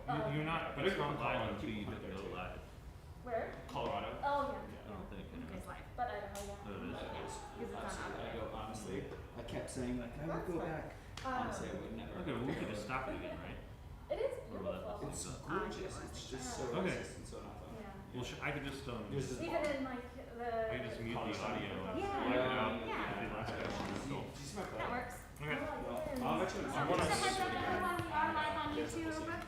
You're not, but it's not live until you hit go live. Where? Colorado. Oh, yeah. I don't think. It's live. But Idaho, yeah. Oh, it is? Because it's on I Auburn. go, honestly, I kept saying, like, I would go back. Honestly, I would never. Okay, well, we could just stop it again, right? It is Or will that beautiful. It's gorgeous. It's just so Okay. racist and so not fun. Yeah. Well, I could just, There's this Even in like the. I could just mute the audio and Yeah. mic it out. Yeah. If you'd like to. Do you see my That works. Okay. I'll bet you So it's wanna- just a heads up, everyone, we are live on YouTube.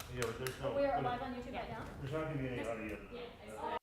Yeah, but there's We are live on YouTube right now. there's not gonna be any audio. Yeah.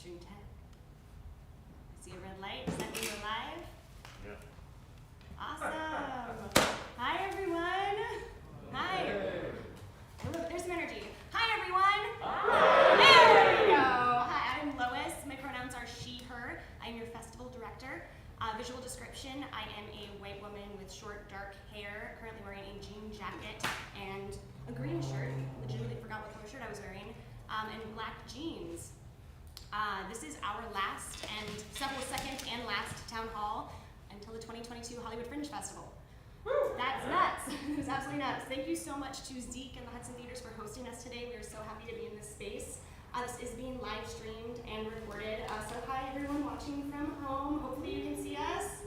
stream 10. I see a red light. Does that mean we're live? Yeah. Awesome. Hi, everyone. Hi. Oh, look, there's some energy. Hi, everyone. Hi. There we go. Hi, I'm Lois. My pronouns are she, her. I'm your festival director. Visual description, I am a white woman with short, dark hair, currently wearing a jean jacket and a green shirt. Legitimately forgot what color shirt I was wearing. And black jeans. This is our last and second and last town hall until the 2022 Hollywood Fringe Festival. Woo! That's nuts. It was absolutely nuts. Thank you so much to Zeke and the Hudson Theaters for hosting us today. We are so happy to be in this space. This is being live streamed and recorded. So hi everyone watching from home. Hopefully you can see us.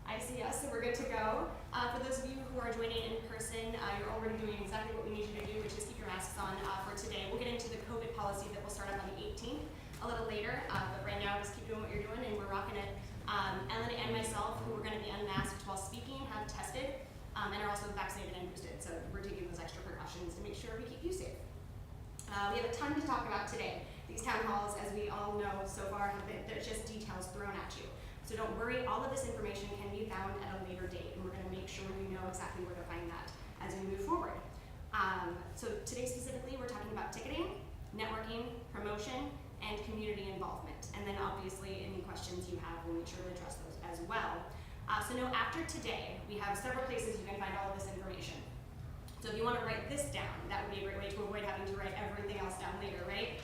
I see us, so we're good to go. For those of you who are joining in person, you're already doing exactly what we need you to do, which is keep your masks on for today. We'll get into the COVID policy that will start up on the 18th a little later, but right now just keep doing what you're doing and we're rocking it. Ellen and myself, who are going to be unmasked while speaking, have tested and are also vaccinated and boosted, so we're taking those extra precautions to make sure we keep you safe. We have a ton to talk about today. These town halls, as we all know so far, they're just details thrown at you. So don't worry, all of this information can be found at a later date, and we're going to make sure you know exactly where to find that as we move forward. So today specifically, we're talking about ticketing, networking, promotion, and community involvement. And then obviously, any questions you have, we'll make sure to address those as well. So know after today, we have several places you can find all of this information. So if you want to write this down, that would be a great way to avoid having to write everything else down later, right?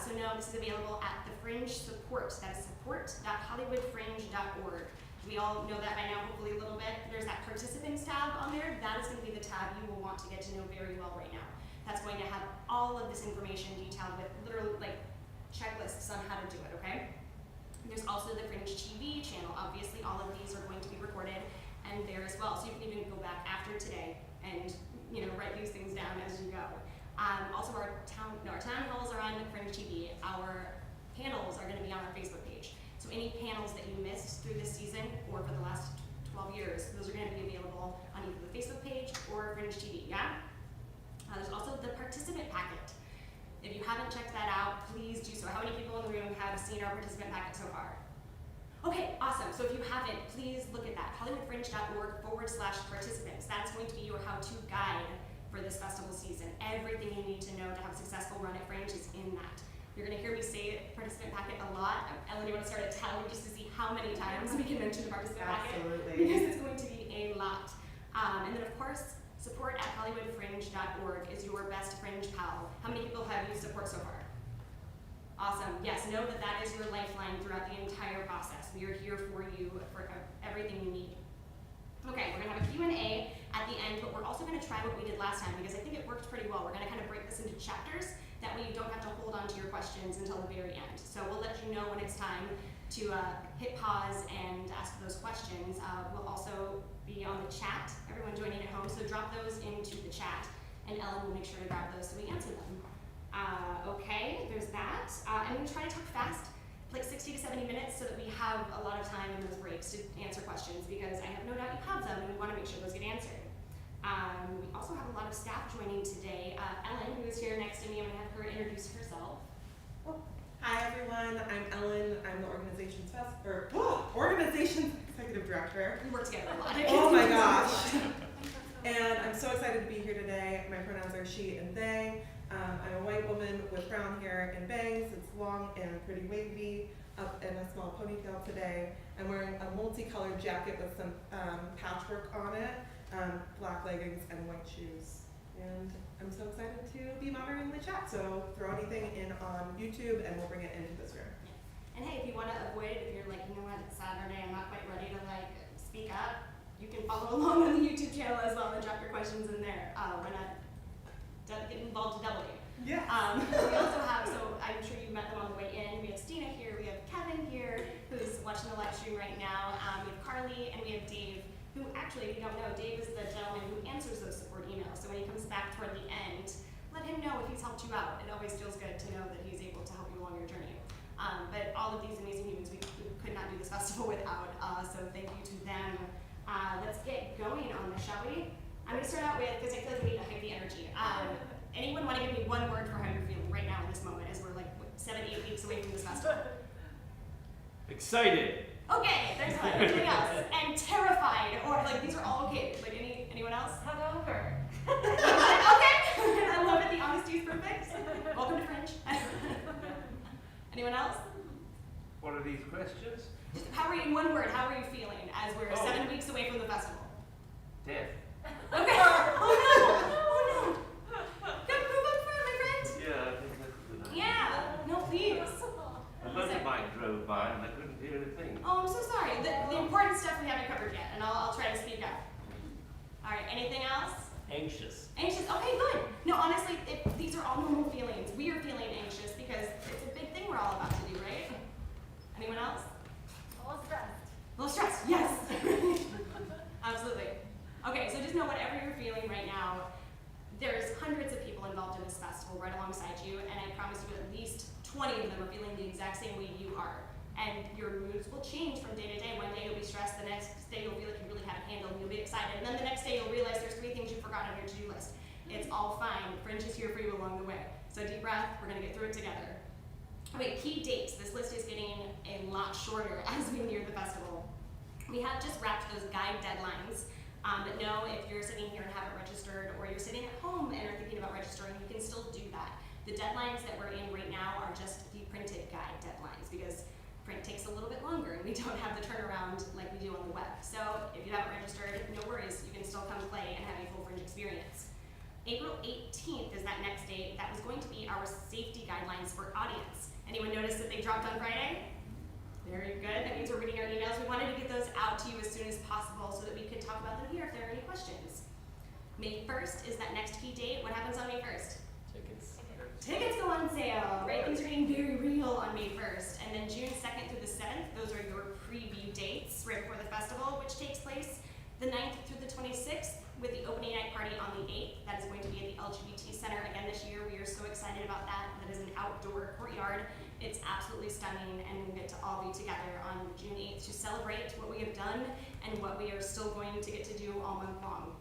So no, this is available at the Fringe Support. That is support.hollywoodfringe.org. We all know that by now, hopefully a little bit. There's that participants tab on there. That is going to be the tab you will want to get to know very well right now. That's going to have all of this information detailed with literally like checklists on how to do it, okay? There's also the Fringe TV channel. Obviously, all of these are going to be recorded and there as well. So you can even go back after today and write these things down as you go. Also, our town halls are on Fringe TV. Our panels are going to be on our Facebook page. So any panels that you missed through this season or for the last 12 years, those are going to be available on either the Facebook page or Fringe TV, yeah? There's also the participant packet. If you haven't checked that out, please do so. How many people in the room have seen our participant packet so far? Okay, awesome. So if you haven't, please look at that. hollywoodfringe.org/participants. That's going to be your how-to guide for this festival season. Everything you need to know to have a successful run at Fringe is in that. You're going to hear me say participant packet a lot. Ellen, you want to start a tally just to see how many times we can mention the participant packet? Absolutely. Because it's going to be a lot. And then of course, support@hollywoodfringe.org is your best Fringe pal. How many people have used support so far? Awesome. Yes, know that that is your lifeline throughout the entire process. We are here for you for everything you need. Okay, we're going to have a Q&A at the end, but we're also going to try what we did last time because I think it worked pretty well. We're going to kind of break this into chapters. That way you don't have to hold on to your questions until the very end. So we'll let you know when it's time to hit pause and ask those questions. We'll also be on the chat, everyone joining at home, so drop those into the chat, and Ellen will make sure to grab those so we answer them. Okay, there's that. I'm going to try to talk fast, like 60 to 70 minutes, so that we have a lot of time in those breaks to answer questions, because I have no doubt you have them, and we want to make sure those get answered. We also have a lot of staff joining today. Ellen, who is here next to me, I'm going to have her introduce herself. Hi everyone, I'm Ellen. I'm the organization's executive director. We work together a lot. Oh my gosh! And I'm so excited to be here today. My pronouns are she and they. I'm a white woman with brown hair and bangs. It's long and pretty wavy, up in a small ponytail today. I'm wearing a multicolored jacket with some patchwork on it, black leggings and white shoes. And I'm so excited to be monitoring the chat, so throw anything in on YouTube and we'll bring it into this room. And hey, if you want to avoid it, if you're like, you know what, it's Saturday, I'm not quite ready to speak up, you can follow along on the YouTube channel as well and drop your questions in there. We're not getting involved to double you. Yeah. We also have, so I'm sure you've met them on the way in, we have Stina here, we have Kevin here, who's watching the live stream right now, we have Carly, and we have Dave, who actually, if you don't know, Dave is the gentleman who answers those support emails. So when he comes back toward the end, let him know if he's helped you out. It always feels good to know that he's able to help you along your journey. But all of these amazing humans, we could not do this festival without, so thank you to them. Let's get going on this, shall we? I'm going to start out with, because I feel like we need to hype the energy. Anyone want to give me one word for how you're feeling right now in this moment as we're 7 to 8 weeks away from this festival? Excited. Okay, there's one. Anything else? And terrified, or like these are all okay. Like anyone else? Hungover. Okay. I love it. The honesty is perfect. Welcome to Fringe. Anyone else? What are these questions? Just how are you, in one word, how are you feeling as we're 7 weeks away from the festival? Death. Okay. Oh no. Oh no. Come move up front, my friend. Yeah, I think that's a good idea. Yeah. No, please. A motorbike drove by and I couldn't hear a thing. Oh, I'm so sorry. The important stuff we haven't covered yet, and I'll try to speak up. All right. Anything else? Anxious. Anxious. Okay, good. No, honestly, these are all normal feelings. We are feeling anxious because it's a big thing we're all about to do, right? Anyone else? All stressed. A little stressed. Yes. Absolutely. Okay, so just know whatever you're feeling right now, there's hundreds of people involved in this festival right alongside you, and I promise you at least 20 of them are feeling the exact same way you are. And your moods will change from day to day. One day you'll be stressed, the next day you'll feel like you really have it handled and you'll be excited, and then the next day you'll realize there's 3 things you forgot on your to-do list. It's all fine. Fringe is here for you along the way. So deep breath, we're gonna get through it together. Okay, key dates. This list is getting a lot shorter as we near the festival. We have just wrapped those guide deadlines. But no, if you're sitting here and haven't registered, or you're sitting at home and are thinking about registering, you can still do that. The deadlines that we're in right now are just the printed guide deadlines, because print takes a little bit longer and we don't have the turnaround like we do on the web. So if you haven't registered, no worries, you can still come play and have a full Fringe experience. April 18th is that next date. That was going to be our safety guidelines for audience. Anyone notice that they dropped on Friday? Very good. That means we're reading our emails. We wanted to get those out to you as soon as possible so that we could talk about them here if there are any questions. May 1st is that next key date. What happens on May 1st? Tickets. Tickets go on sale, right? Things are getting very real on May 1st. And then June 2nd through the 7th, those are your preview dates right before the festival, which takes place the 9th through the 26th with the opening night party on the 8th. That is going to be at the LGBT Center again this year. We are so excited about that. That is an outdoor courtyard. It's absolutely stunning, and we'll get to all be together on June 8th to celebrate what we have done and what we are still going to get to do all month long.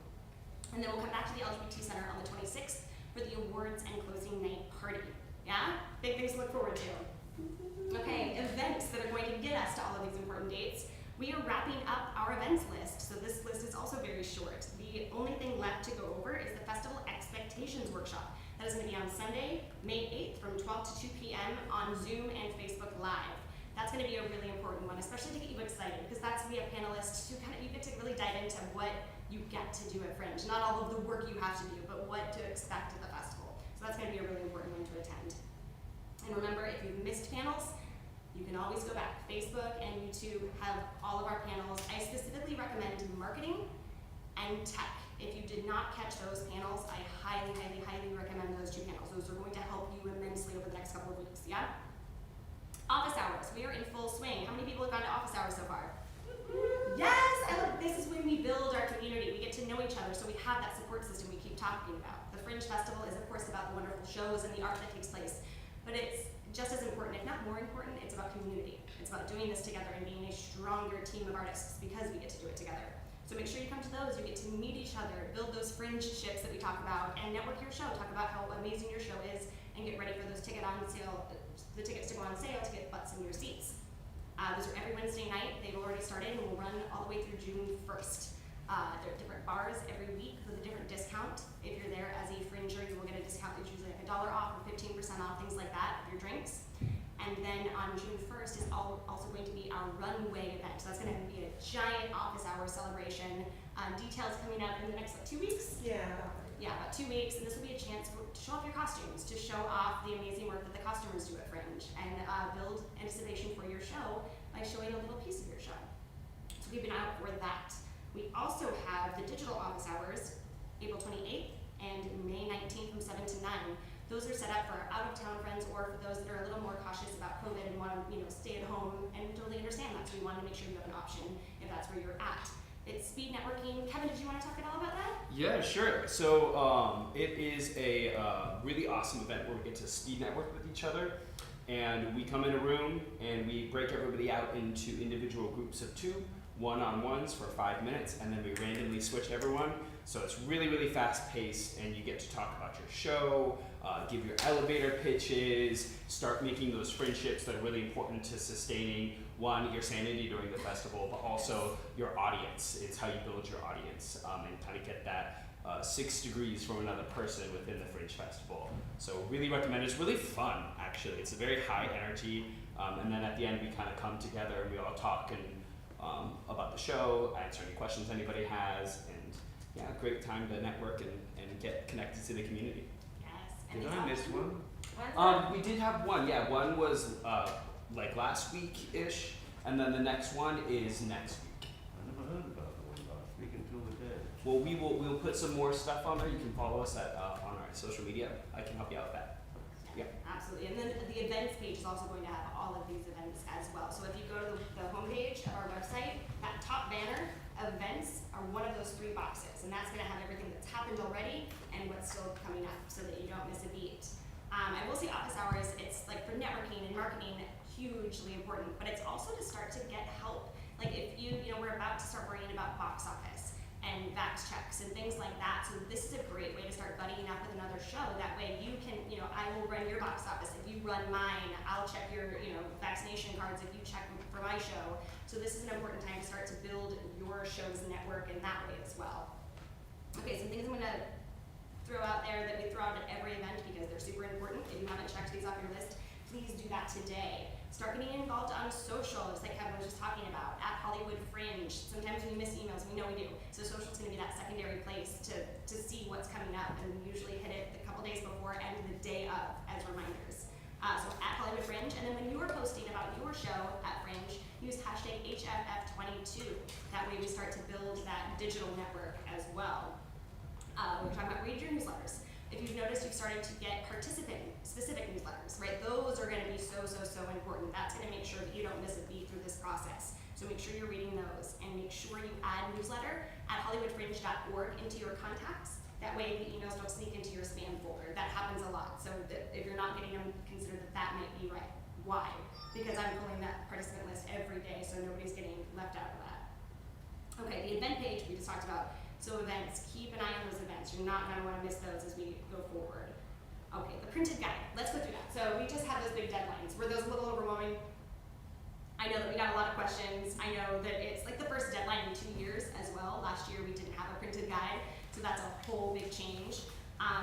And then we'll come back to the LGBT Center on the 26th for the awards and closing night party. Yeah? Big things to look forward to. Okay, events that are going to get us to all of these important dates. We are wrapping up our events list, so this list is also very short. The only thing left to go over is the Festival Expectations Workshop. That is going to be on Sunday, May 8th from 12 to 2 p.m. on Zoom and Facebook Live. That's going to be a really important one, especially to get you excited, because that's we have panelists who you get to really dive into what you get to do at Fringe. Not all of the work you have to do, but what to expect at the festival. So that's going to be a really important one to attend. And remember, if you've missed panels, you can always go back. Facebook and YouTube have all of our panels. I specifically recommend marketing and tech. If you did not catch those panels, I highly, highly, highly recommend those 2 panels. Those are going to help you immensely over the next couple of weeks, yeah? Office hours, we are in full swing. How many people have gone to office hours so far? Yes, this is when we build our community. We get to know each other, so we have that support system we keep talking about. The Fringe Festival is, of course, about the wonderful shows and the art that takes place, but it's just as important, if not more important, it's about community. It's about doing this together and being a stronger team of artists because we get to do it together. So make sure you come to those, you get to meet each other, build those Fringe ships that we talk about, and network your show. Talk about how amazing your show is, and get ready for those tickets to go on sale to get butts in your seats. Those are every Wednesday night. They've already started and will run all the way through June 1st. There are different bars every week with a different discount. If you're there as a Fringer, you will get a discount that's usually like $1 off or 15% off, things like that, of your drinks. And then on June 1st is also going to be our runway event. So that's going to be a giant office hour celebration. Details coming up in the next 2 weeks? Yeah. Yeah, about 2 weeks, and this will be a chance to show off your costumes, to show off the amazing work that the costumers do at Fringe, and build anticipation for your show by showing a little piece of your show. So keep an eye out for that. We also have the digital office hours, April 28th and May 19th from 7 to 9. Those are set up for our out-of-town friends or for those that are a little more cautious about COVID and want to, stay at home, and totally understand that. So we want to make sure you have an option if that's where you're at. It's speed networking. Kevin, did you want to talk at all about that? Yeah, sure. So it is a really awesome event where we get to speed network with each other, and we come in a room and we break everybody out into individual groups of 2. one-on-ones for 5 minutes, and then we randomly switch everyone. So it's really, really fast-paced, and you get to talk about your show, give your elevator pitches, start making those friendships that are really important to sustaining, one, your sanity during the festival, but also your audience. It's how you build your audience and kind of get that 6 degrees from another person within the Fringe Festival. So really recommend it. It's really fun, actually. It's a very high energy, and then at the end we kind of come together and we all talk and about the show, answer any questions anybody has, and yeah, great time to network and get connected to the community. Yes. Did I miss one? We did have one, yeah. One was like last week-ish, and then the next one is next week. I never heard about the one last week until today. Well, we'll put some more stuff on there. You can follow us at on our social media. I can help you out with that. Yeah. Absolutely. And then the events page is also going to have all of these events as well. So if you go to the homepage of our website, that top banner of events are one of those 3 boxes, and that's going to have everything that's happened already and what's still coming up, so that you don't miss a beat. I will say office hours, it's like for networking and marketing, hugely important, but it's also to start to get help. Like if we're about to start worrying about box office and vax checks and things like that. So this is a great way to start buddying up with another show. That way you can, I will run your box office. If you run mine, I'll check your, vaccination cards if you check for my show. So this is an important time to start to build your show's network in that way as well. Okay, some things I'm gonna throw out there that we throw out at every event because they're super important. If you haven't checked these off your list, please do that today. Start getting involved on social, just like Kevin was just talking about, at Hollywood Fringe. Sometimes we miss emails, we know we do. So social's gonna be that secondary place to see what's coming up, and we usually hit it a couple days before and the day of as reminders. So at Hollywood Fringe, and then when you are posting about your show at Fringe, use hashtag HFF22. That way we start to build that digital network as well. We're talking about read your newsletters. If you've noticed, you've started to get participant-specific newsletters, right? Those are going to be so important. That's going to make sure that you don't miss a beat through this process. So make sure you're reading those, and make sure you add newsletter at hollywoodfringe.org into your contacts. That way the emails don't sneak into your spam folder. That happens a lot. So that if you're not getting them, consider that might be right. Why? Because I'm pulling that participant list every day, so nobody's getting left out of that. Okay, the event page we just talked about. So events, keep an eye on those events. You're not going to want to miss those as we go forward. Okay, the printed guide. Let's go through that. So we just had those big deadlines. Were those a little overwhelming? I know that we got a lot of questions. I know that it's like the first deadline in 2 years as well. Last year we didn't have a printed guide, so that's a whole big change.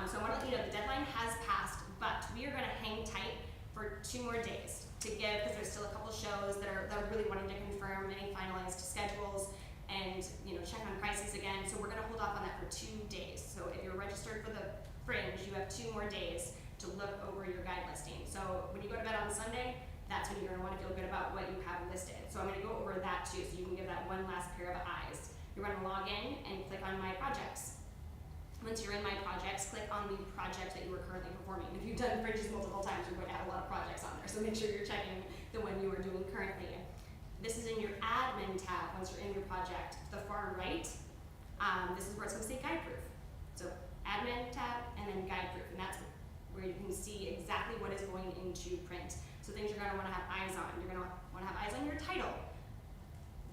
So I want to let you know the deadline has passed, but we are going to hang tight for 2 more days to give, because there's still a couple shows that are really wanting to confirm any finalized schedules and check on prices again. So we're going to hold off on that for 2 days. So if you're registered for the Fringe, you have 2 more days to look over your guide listing. So when you go to bed on Sunday, that's when you're going to want to feel good about what you have listed. So I'm going to go over that too, so you can give that one last pair of eyes. You're going to log in and click on My Projects. Once you're in My Projects, click on the project that you are currently performing. If you've done Fringes multiple times, you're going to have a lot of projects on there. So make sure you're checking the one you are doing currently. This is in your admin tab once you're in your project. The far right, this is where it's going to say guide proof. So admin tab and then guide proof, and that's where you can see exactly what is going into print. So things you're going to want to have eyes on. You're going to want to have eyes on your title.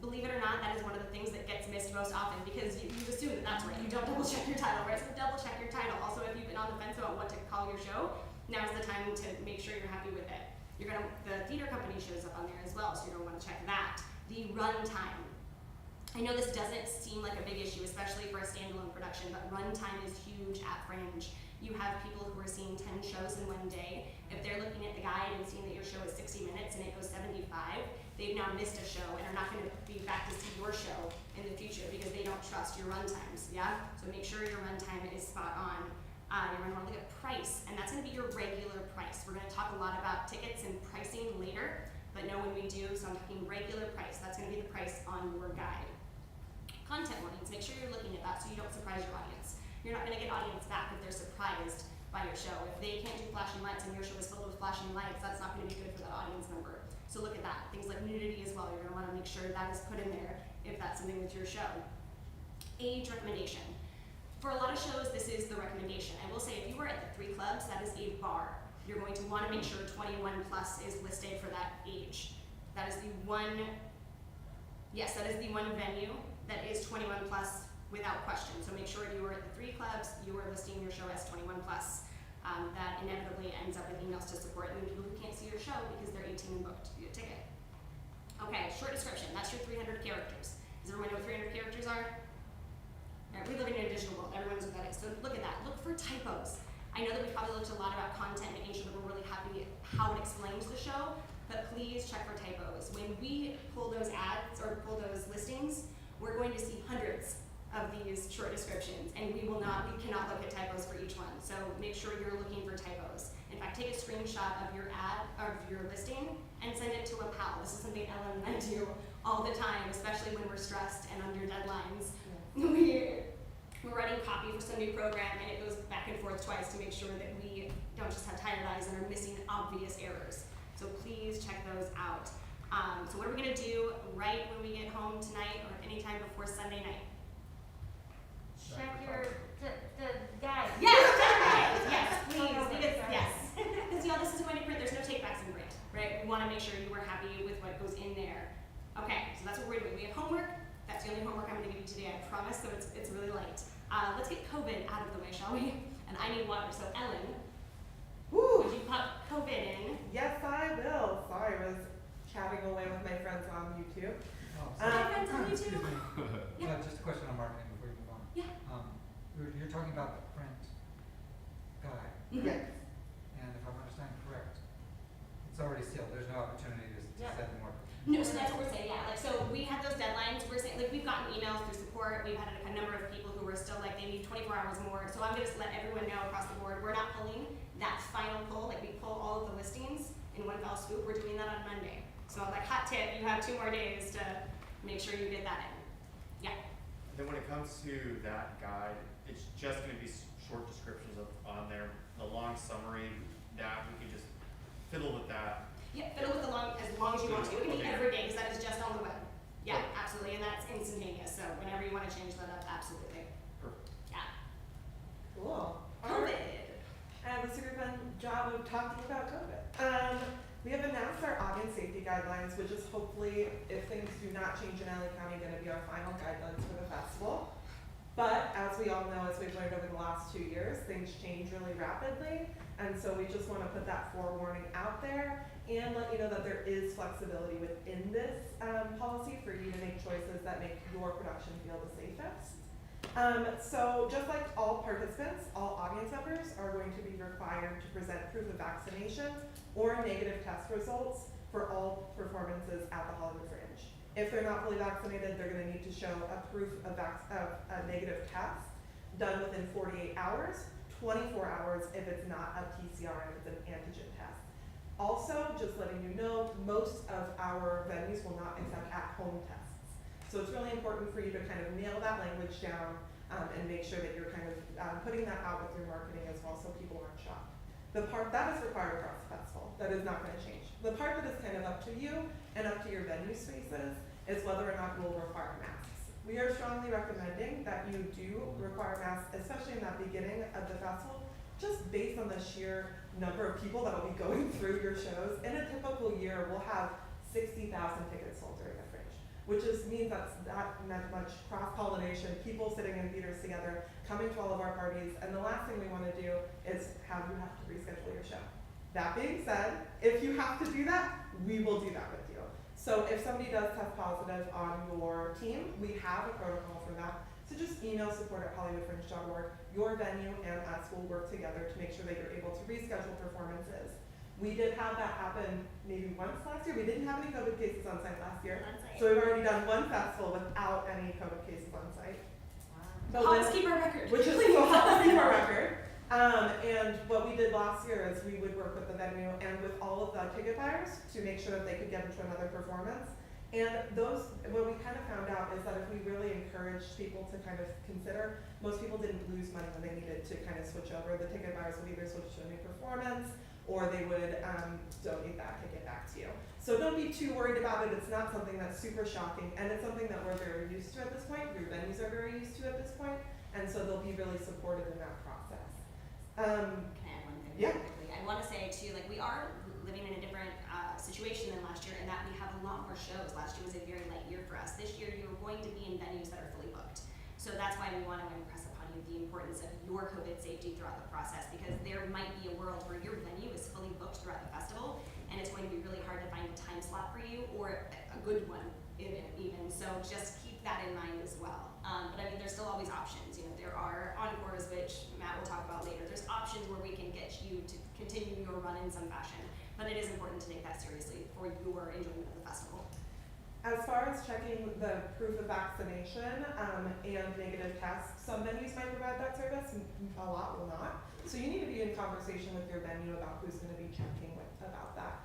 Believe it or not, that is one of the things that gets missed most often because you assume that that's right. You don't double check your title, right? So double check your title. Also, if you've been on the fence about what to call your show, now's the time to make sure you're happy with it. The theater company shows up on there as well, so you're gonna want to check that. The runtime. I know this doesn't seem like a big issue, especially for a standalone production, but runtime is huge at Fringe. You have people who are seeing 10 shows in one day. If they're looking at the guide and seeing that your show is 60 minutes and it goes 75, they've now missed a show and are not going to be back to see your show in the future because they don't trust your runtimes, yeah? So make sure your runtime is spot on. You're going to want to look at price, and that's going to be your regular price. We're going to talk a lot about tickets and pricing later, but know when we do, so I'm talking regular price. That's going to be the price on your guide. Content warnings, make sure you're looking at that so you don't surprise your audience. You're not going to get audience back if they're surprised by your show. If they can't do flashing lights and your show is filled with flashing lights, that's not going to be good for that audience number. So look at that. Things like nudity as well. You're going to want to make sure that is put in there if that's something with your show. Age recommendation. For a lot of shows, this is the recommendation. I will say if you are at the 3 clubs, that is a bar. You're going to want to make sure 21 plus is listed for that age. That is the one Yes, that is the one venue that is 21 plus without question. So make sure you are at the 3 clubs, you are listing your show as 21 plus. That inevitably ends up with emails to support and people who can't see your show because they're 18 and booked to get a ticket. Okay, short description, that's your 300 characters. Does everyone know what 300 characters are? All right, we live in a digital world, everyone knows what that is. So look at that, look for typos. I know that we probably looked a lot about content, making sure that we're really happy how it explains the show, but please check for typos. When we pull those ads or pull those listings, we're going to see hundreds of these short descriptions, and we cannot look at typos for each one. So make sure you're looking for typos. In fact, take a screenshot of your ad, of your listing, and send it to a pal. This is something Ellen and I do all the time, especially when we're stressed and under deadlines. Yeah. We're writing copy for some new program, and it goes back and forth twice to make sure that we don't just have tired eyes and are missing obvious errors. So please check those out. So what are we gonna do right when we get home tonight or anytime before Sunday night? Check the guide. Yes, check the yes, please, because, yes. Because y'all, this is going to print, there's no takebacks in print, right? We wanna make sure you are happy with what goes in there. Okay, so that's what we're doing. We have homework. That's the only homework I'm gonna give you today, I promise, so it's really light. Let's get COVID out of the way, shall we? And I need water, so Ellen, would you pop COVID in? Yes, I will. Sorry, I was chatting away with my friends on YouTube. Hi, friends on Excuse YouTube. me. Yeah. Just a question on marketing before you move on. Yeah. You're talking about the print guide, Yes. and if I'm understanding correct, it's already sealed. There's no opportunity to Yeah. send more. No, so that's what we're saying, yeah. Like, so we have those deadlines. We're saying, like, we've gotten emails through support. We've had a number of people who are still like, they need 24 hours more. So I'm gonna just let everyone know across the board, we're not pulling that final pull. Like, we pull all of the listings in one fell swoop. We're doing that on Monday. So, like, hot tip, you have 2 more days to make sure you get that in. Yeah. Then when it comes to that guide, it's just going to be short descriptions on there. The long summary, that we could just fiddle with that. Yeah, fiddle with the as long as you want to. It can be Okay. every day because that is just on the web. Yeah, absolutely, and that's instantaneous. So whenever you want to change that up, absolutely. Perfect. Yeah. Cool. COVID. I have a super fun job of talking about COVID. We have announced our audience safety guidelines, which is hopefully, if things do not change in LA County, going to be our final guidelines for the festival. But as we all know, as we've learned over the last 2 years, things change really rapidly. And so we just want to put that forewarning out there and let you know that there is flexibility within this policy for you to make choices that make your production feel the safest. So just like all participants, all audience members are going to be required to present proof of vaccination or negative test results for all performances at the Hollywood Fringe. If they're not fully vaccinated, they're going to need to show a proof of a negative test done within 48 hours, 24 hours if it's not a PCR and it's an antigen test. Also, just letting you know, most of our venues will not accept at-home tests. So it's really important for you to kind of nail that language down and make sure that you're kind of putting that out with your marketing as well so people aren't shocked. The part that is required across the festival, that is not going to change. The part that is kind of up to you and up to your venue spaces is whether or not you will require masks. We are strongly recommending that you do require masks, especially in that beginning of the festival, just based on the sheer number of people that will be going through your shows. In a typical year, we'll have 60,000 tickets sold during the Fringe, which means that's that much cross-pollination, people sitting in theaters together, coming to all of our parties, and the last thing we want to do is have you have to reschedule your show. That being said, if you have to do that, we will do that with you. So if somebody does test positive on your team, we have a protocol for that. So just email support@hollywoodfringe.org. Your venue and us will work together to make sure that you're able to reschedule performances. We did have that happen maybe once last year. We didn't have any COVID cases on site last year. So we've already done one festival without any COVID cases on site. But Help us keep our record. which is so help us keep our record. And what we did last year is we would work with the venue and with all of the ticket buyers to make sure that they could get into another performance. And what we kind of found out is that if we really encouraged people to kind of consider, most people didn't lose money when they needed to kind of switch over. The ticket buyers would either switch to a new performance or they would donate that ticket back to you. So don't be too worried about it. It's not something that's super shocking, and it's something that we're very used to at this point. Your venues are very used to at this point, and so they'll be really supportive in that process. Can I add one thing Yeah. really quickly? I want to say too, like we are living in a different situation than last year in that we have a lot more shows. Last year was a very light year for us. This year you're going to be in venues that are fully booked. So that's why we want to impress upon you the importance of your COVID safety throughout the process, because there might be a world where your venue is fully booked throughout the festival and it's going to be really hard to find a time slot for you, or a good one even. So just keep that in mind as well. But I mean, there's still always options. You know, there are encores, which Matt will talk about later. There's options where we can get you to continue your run in some fashion, but it is important to take that seriously for your enjoyment of the festival. As far as checking the proof of vaccination and negative tests, some venues might provide that service, and a lot will not. So you need to be in conversation with your venue about who's going to be checking about that.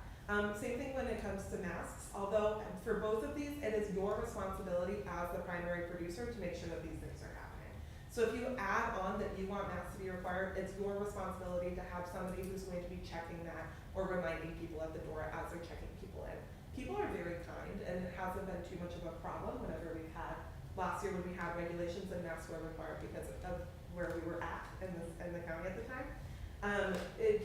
Same thing when it comes to masks, although for both of these, it is your responsibility as the primary producer to make sure that these things are happening. So if you add on that you want masks to be required, it's your responsibility to have somebody who's going to be checking that or reminding people at the door as they're checking people in. People are very kind, and it hasn't been too much of a problem whenever we've had, last year when we had regulations and masks were required because of where we were at in the county at the time.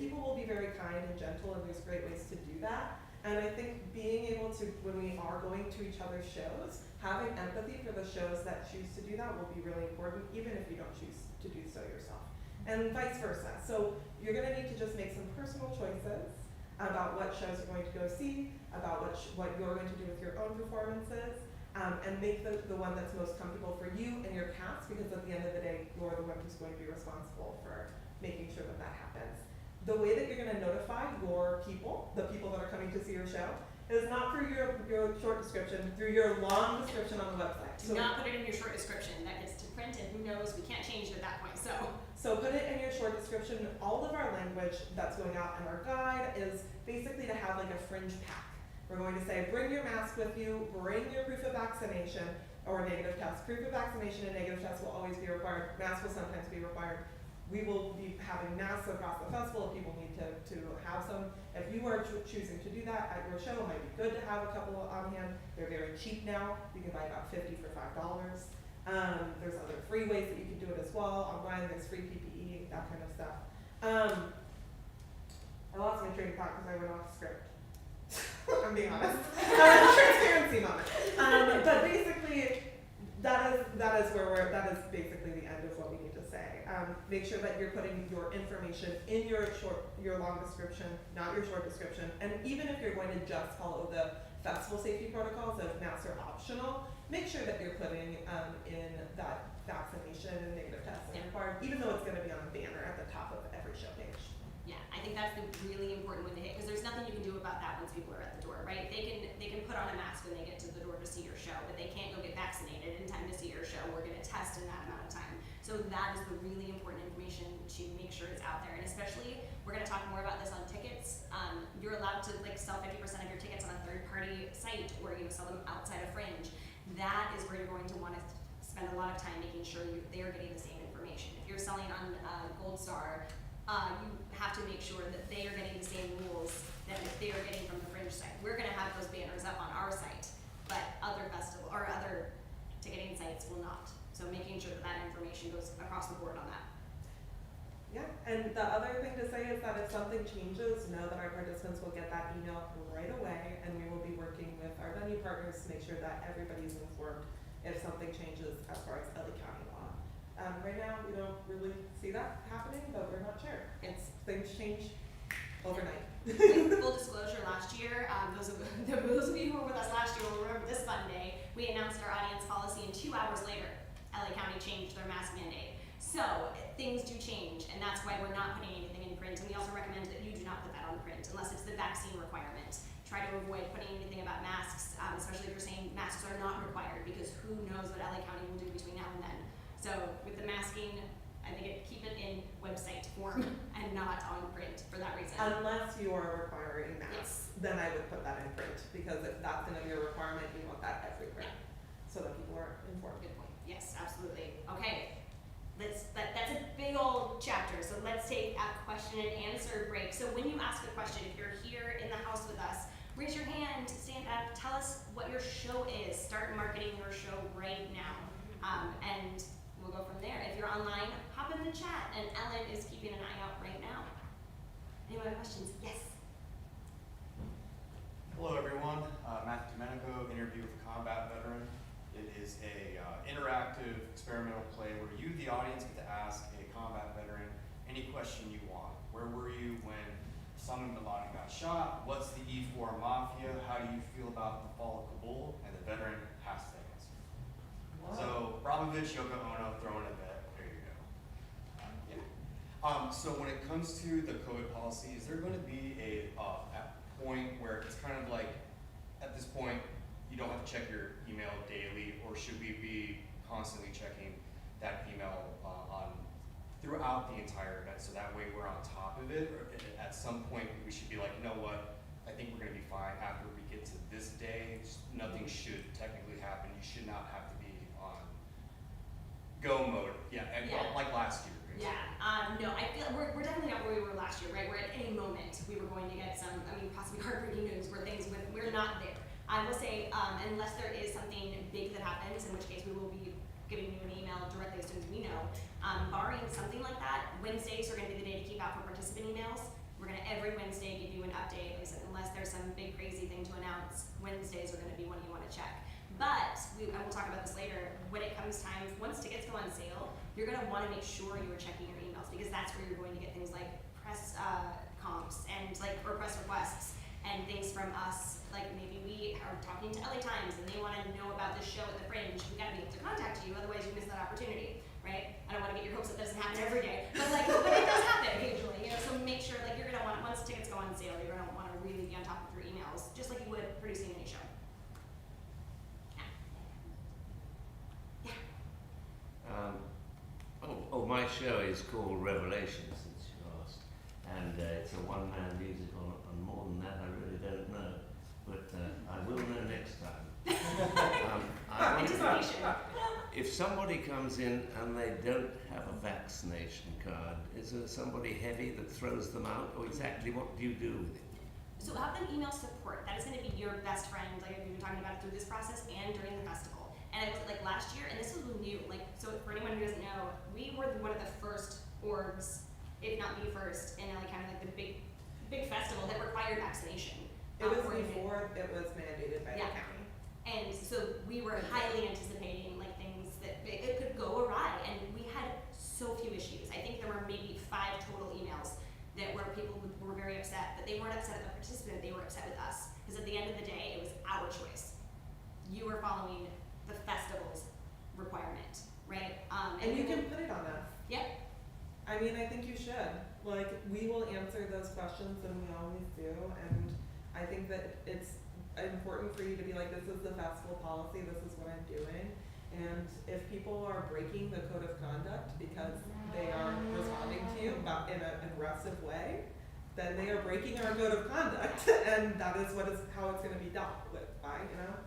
People will be very kind and gentle, and there's great ways to do that. And I think being able to, when we are going to each other's shows, having empathy for the shows that choose to do that will be really important, even if you don't choose to do so yourself. And vice versa. So you're gonna need to just make some personal choices about what shows you're going to go see, about what you're going to do with your own performances, and make the one that's most comfortable for you and your cast, because at the end of the day, you're the one who's going to be responsible for making sure that that happens. The way that you're going to notify your people, the people that are coming to see your show, is not through your short description, through your long description on the website. Do not put it in your short description. That gets to print, and who knows, we can't change it at that point. So put it in your short description. All of our language that's going out in our guide is basically to have like a fringe pack. We're going to say, bring your mask with you, bring your proof of vaccination or negative test. Proof of vaccination and negative test will always be required. Masks will sometimes be required. We will be having masks across the festival if people need to have some. If you are choosing to do that at your show, it might be good to have a couple on hand. They're very cheap now. You can buy about 50 for $5. There's other free ways that you can do it as well. Online, there's free PPE, that kind of stuff. I lost my train of thought because I went off script. I'm being honest. Transparency moment. But basically, that is basically the end of what we need to say. Make sure that you're putting your information in your long description, not your short description. And even if you're going to just follow the festival safety protocols of masks are optional, make sure that you're putting in that vaccination and negative test is required, even though it's going to be on a banner at the top of every show page. Yeah, I think that's the really important one to hit, because there's nothing you can do about that once people are at the door, right? They can put on a mask when they get to the door to see your show, but they can't go get vaccinated in time to see your show. We're going to test in that amount of time. So that is the really important information to make sure it's out there, and especially, we're going to talk more about this on tickets. You're allowed to sell 50% of your tickets on a third-party site, or sell them outside of Fringe. That is where you're going to want to spend a lot of time making sure they are getting the same information. If you're selling on Gold Star, you have to make sure that they are getting the same rules that if they are getting from the Fringe site. We're going to have those banners up on our site, but other festival or other ticketing sites will not. So making sure that information goes across the board on that. Yeah, and the other thing to say is that if something changes, know that our participants will get that email right away, and we will be working with our venue partners to make sure that everybody's informed if something changes as far as LA County law. Right now, we don't really see that happening, but we're not sure. Things change overnight. Full disclosure, last year, those of you who were with us last year will remember this fun day. We announced our audience policy, and 2 hours later, LA County changed their mask mandate. So things do change, and that's why we're not putting anything in print. And we also recommend that you do not put that on print unless it's the vaccine requirement. Try to avoid putting anything about masks, especially if you're saying masks are not required, because who knows what LA County will do between now and then. So with the masking, I think keep it in website form and not on print for that reason. Unless you are requiring masks, then I would put that in print, because if that's going to be a requirement, you want that everywhere, so that people are informed. Good point. Yes, absolutely. Okay, that's a big old chapter. So let's take a question and answer break. So when you ask a question, if you're here in the house with us, raise your hand, stand up, tell us what your show is. Start marketing your show right now, and we'll go from there. If you're online, hop in the chat, and Ellen is keeping an eye out right now. Any other questions? Yes. the audience get to ask a combat veteran any question you want. Where were you when Osama bin Laden got shot? What's the E4 Mafia? How do you feel about the fall of Kabul? And the veteran has to answer. So, Abramovich, Yoko Ono, throwing a bet. There you go. So when it comes to the COVID policy, is there going to be a point where it's kind of like, at this point, you don't have to check your email daily, or should we be constantly checking that email throughout the entire event, so that way we're on top of it? Or at some point we should be like, you know what, I think we're going to be fine after we get to this day. Nothing should technically happen. You should not have to be on go mode. Yeah, and Yeah. like last year. Basically. Yeah, no, I feel we're definitely not where we were last year, right? Where at any moment we were going to get some, possibly heartbreaking news where we're not there. I will say, unless there is something big that happens, in which case we will be giving you an email directly as soon as we know. Barring something like that, Wednesdays are going to be the day to keep out for participant emails. We're going to every Wednesday give you an update. Like I said, unless there's some big crazy thing to announce, Wednesdays are going to be when you want to check. But and we'll talk about this later. When it comes time, once tickets go on sale, you're going to want to make sure you are checking your emails, because that's where you're going to get things like press comps and or press requests and things from us. Like maybe we are talking to LA Times and they want to know about this show at the Fringe. We got to be able to contact you, otherwise you miss that opportunity, right? I don't want to get your hopes up that doesn't happen every day, but but it does happen occasionally, So make sure you're gonna want, once tickets go on sale, you're gonna want to really be on top of your emails, just like you would producing any show. My show is called Revelations, since you asked, and it's a one-man musical, and more than that I really don't know, but I will know next time. Anticipation. If somebody comes in and they don't have a vaccination card, is there somebody heavy that throws them out, or exactly what do you do with it? So have them email support. That is going to be your best friend. Like we've been talking about it through this process and during the festival. And it was like last year, and this was new. So for anyone who doesn't know, we were one of the first orgs, if not the first, in kind of the big festival that required vaccination. It was before it was mandated by the county. And so we were highly anticipating things that it could go awry, and we had so few issues. I think there were maybe 5 total emails that where people were very upset, but they weren't upset at the participant, they were upset with us. Because at the end of the day, it was our choice. You were following the festival's requirement, right? And you can put it on us. Yep. I think you should. We will answer those questions, and we always do. And I think that it's important for you to be like, this is the festival policy, this is what I'm doing. And if people are breaking the code of conduct because they are responding to you in an aggressive way, then they are breaking our code of conduct, and that is how it's going to be dealt with by,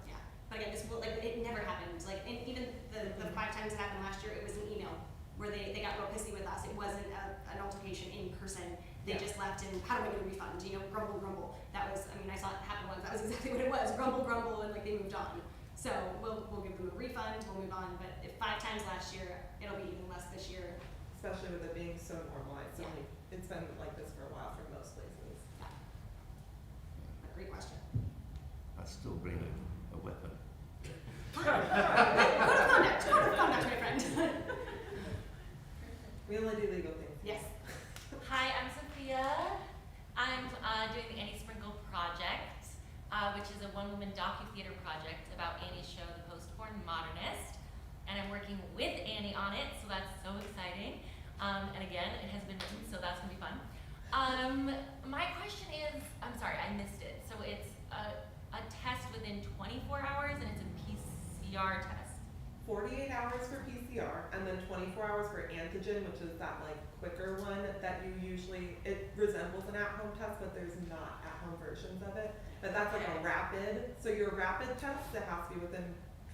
Yeah. But again, it never happened. And even the 5 times it happened last year, it was an email where they got real pissy with us. It wasn't an altercation in person. They just left and how do I get a refund? Grumble, grumble. That was, I saw it happen once. That was exactly what it was. Grumble, grumble, and they moved on. So we'll give them a refund, we'll move on. But if 5 times last year, it'll be even less this year. Especially with it being so normalized. So it's been like this for a while for most places. Yeah. Great question. I still bring a weapon. Code of conduct, my friend. We only do legal things. Yes. Hi, I'm Sophia. I'm doing the Annie Sprinkle Project, which is a one-woman docu-theater project about Annie's show, The Postborn Modernist. And I'm working with Annie on it, so that's so exciting. And again, it has been written, so that's gonna be fun. My question is, I'm sorry, I missed it. So it's a test within 24 hours, and it's a PCR test. 48 hours for PCR, and then 24 hours for antigen, which is that quicker one that you usually, it resembles an at-home test, but there's not at-home versions of it. But that's a rapid, so your rapid test, it has to be within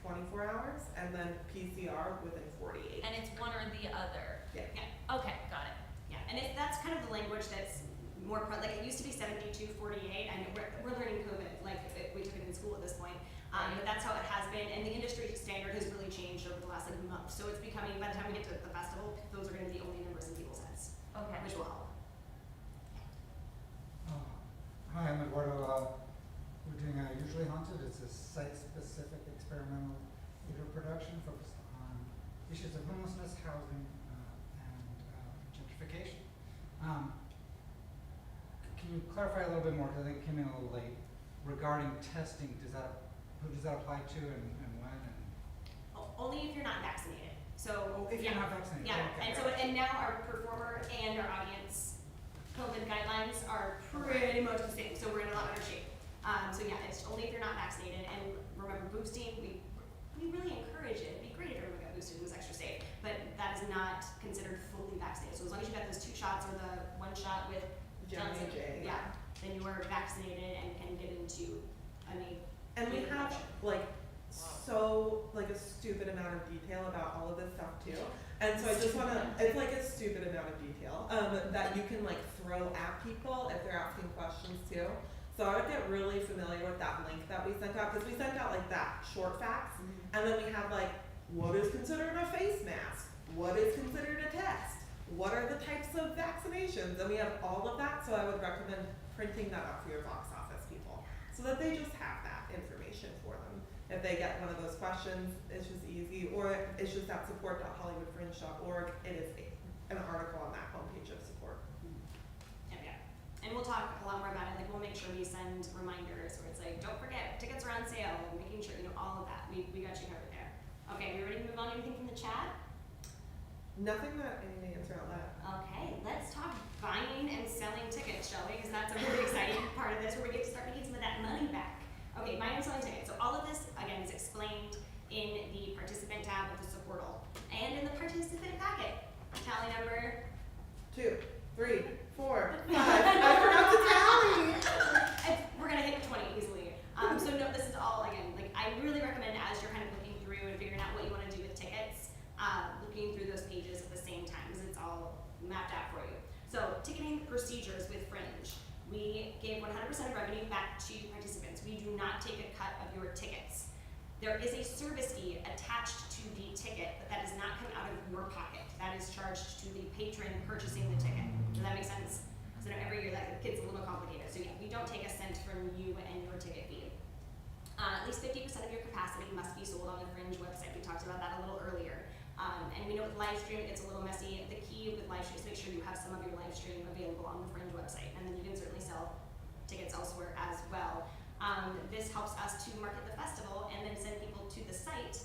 24 hours, and then PCR within 48. And it's one or the other. Yeah. Okay, got it. Yeah, and that's kind of the language that's more, it used to be 72, 48. We're learning COVID, we took it in school at this point. But that's how it has been, and the industry standard has really changed over the last month. So it's becoming, by the time we get to the festival, those are going to be the only numbers in people's heads. Okay. Which will help. Hi, I'm Eduardo. We're doing Usually Haunted. It's a site-specific experimental theater production focused on issues of homelessness, housing and gentrification. Can you clarify a little bit more, because I think it came in a little late, regarding testing? Who does that apply to and when? And Only if you're not vaccinated. So if you're not vaccinated. Yeah, Okay. and now our performer and our audience COVID guidelines are pretty much the same, so we're in a lot better shape. So yeah, it's only if you're not vaccinated. And remember, boosting, we really encourage it. It'd be great if everyone got boosted and was extra safe, but that is not considered fully vaccinated. So as long as you got those 2 shots or the 1 shot with Johnson, yeah, then you are vaccinated and can get into any. And we have like a stupid amount of detail about all of this stuff too. And so I just wanna, it's like a stupid amount of detail, that you can like throw at people if they're asking questions too. So I would get really familiar with that link that we sent out, because we sent out like that short facts, and then we have like, what is considered a face mask? What is considered a test? What are the types of vaccinations? And we have all of that, so I would recommend printing that out for your box office people, so that they just have that information for them. If they get one of those questions, it's just easy, or it's just at support.hollywoodfringe.org. It is an article on that homepage of support. Yeah. And we'll talk a lot more about it. Like, we'll make sure we send reminders where it's like, don't forget, tickets are on sale, and making sure, all of that. We got you covered there. Okay, we ready to move on to anything from the chat? Nothing that I need to answer out loud. Okay, let's talk buying and selling tickets, shall we? Because that's a really exciting part of this, where we get to start making some of that money back. Okay, buying and selling tickets. So all of this, again, is explained in the participant tab of the supportal and in the participant packet. Tally number 2, 3, 4, 5. I forgot to tally. We're gonna hit 20 easily. So no, this is all, again, like, I really recommend, as you're kind of looking through and figuring out what you want to do with tickets, looking through those pages at the same time, because it's all mapped out for you. So ticketing procedures with Fringe. We gave 100% of revenue back to participants. We do not take a cut of your tickets. There is a service fee attached to the ticket, but that does not come out of your pocket. That is charged to the patron purchasing the ticket. Does that make sense? So every year that gets a little complicated. So yeah, we don't take a cent from you and your ticket fee. At least 50% of your capacity must be sold on the Fringe website. We talked about that a little earlier. And we know with live stream it gets a little messy. The key with live stream is make sure you have some of your live stream available on the Fringe website, and then you can certainly sell tickets elsewhere as well. This helps us to market the festival and then send people to the site